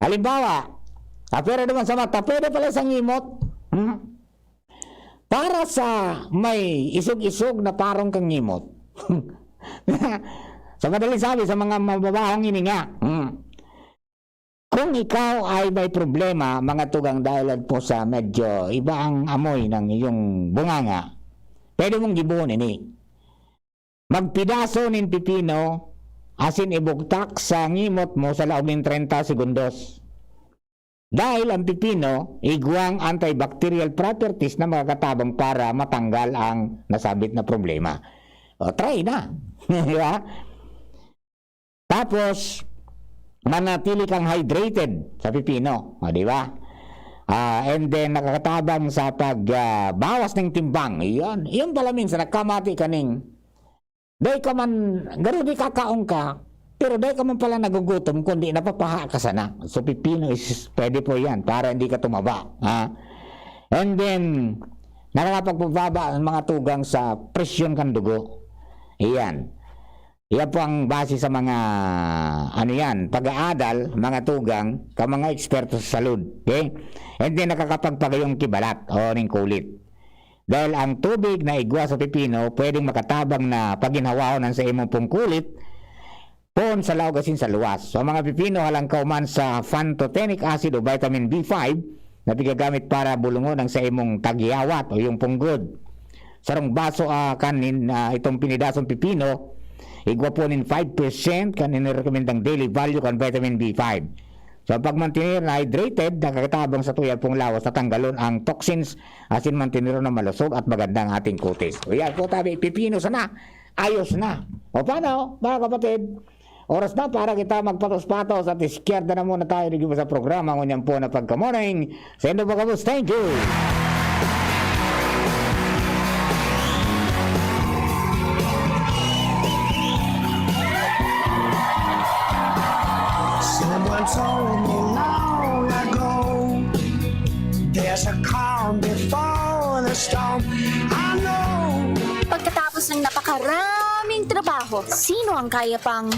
Halimbawa, pero naman sa mata, pwede pala sa ngimot. Para sa may isog-isog na parang kang ngimot. Sa madaling sabi, sa mga mababahong hininga. Kung ikaw ay may problema, mga tugang dahil po sa medyo iba ang amoy ng iyong bunganga, pwede mong gibuon ini. Magpidaso ng pipino, asin ibugtak sa ngimot mo sa loob ng 30 segundos. Dahil ang pipino, igwang antibacterial properties na makakatabang para matanggal ang nasabit na problema. O, try na. Diba? Tapos, manatili kang hydrated sa pipino. O, diba? And then, nakakatabang sa pagbawas ng timbang. Iyon pala minsan, nagkamati kaning. Dahil ka man, gano'n di kakaong ka, pero dahil ka man pala nagugutom, kundi napapaha ka sana. So, pipino is pwede po yan para hindi ka tumaba. And then, nakakapagpababa ang mga tugang sa presyon kang dugo. Iyan. Iyan po ang base sa mga, pag-aadal, mga tugang, ka mga eksperto sa salud. Okay? And then, nakakapagpagayong kibalat o ning kulit. Dahil ang tubig na igwa sa pipino, pwedeng makatabang na paginhawaonan sa imong pong kulit, pon sa lawag asin sa luwas. So mga pipino halang kauman sa phantothenic acid o vitamin B5 na pigagamit para bulungon ang sa imong tagyawat o yung punggod. Sarong baso kanin itong pinidasong pipino, igwa po nin 5% kanin recommendang daily value kan vitamin B5. So pag mantinir na hydrated, nakakatabang sa tuyal pong lawas na tanggalon ang toxins asin mantiniro na malusog at magandang ating kutis. O yan po tabi, pipino sana, ayos na. O paano mga kapatid? Oras na para kita magpatos-patos at iskierda na muna tayo dito sa programa ngunyan po na pagka-morning. Sendo po kabus, thank you! Someone told me long ago there's a calm before the storm. I know. Pagkatapos ng napakaraming trabaho, sino ang kaya pang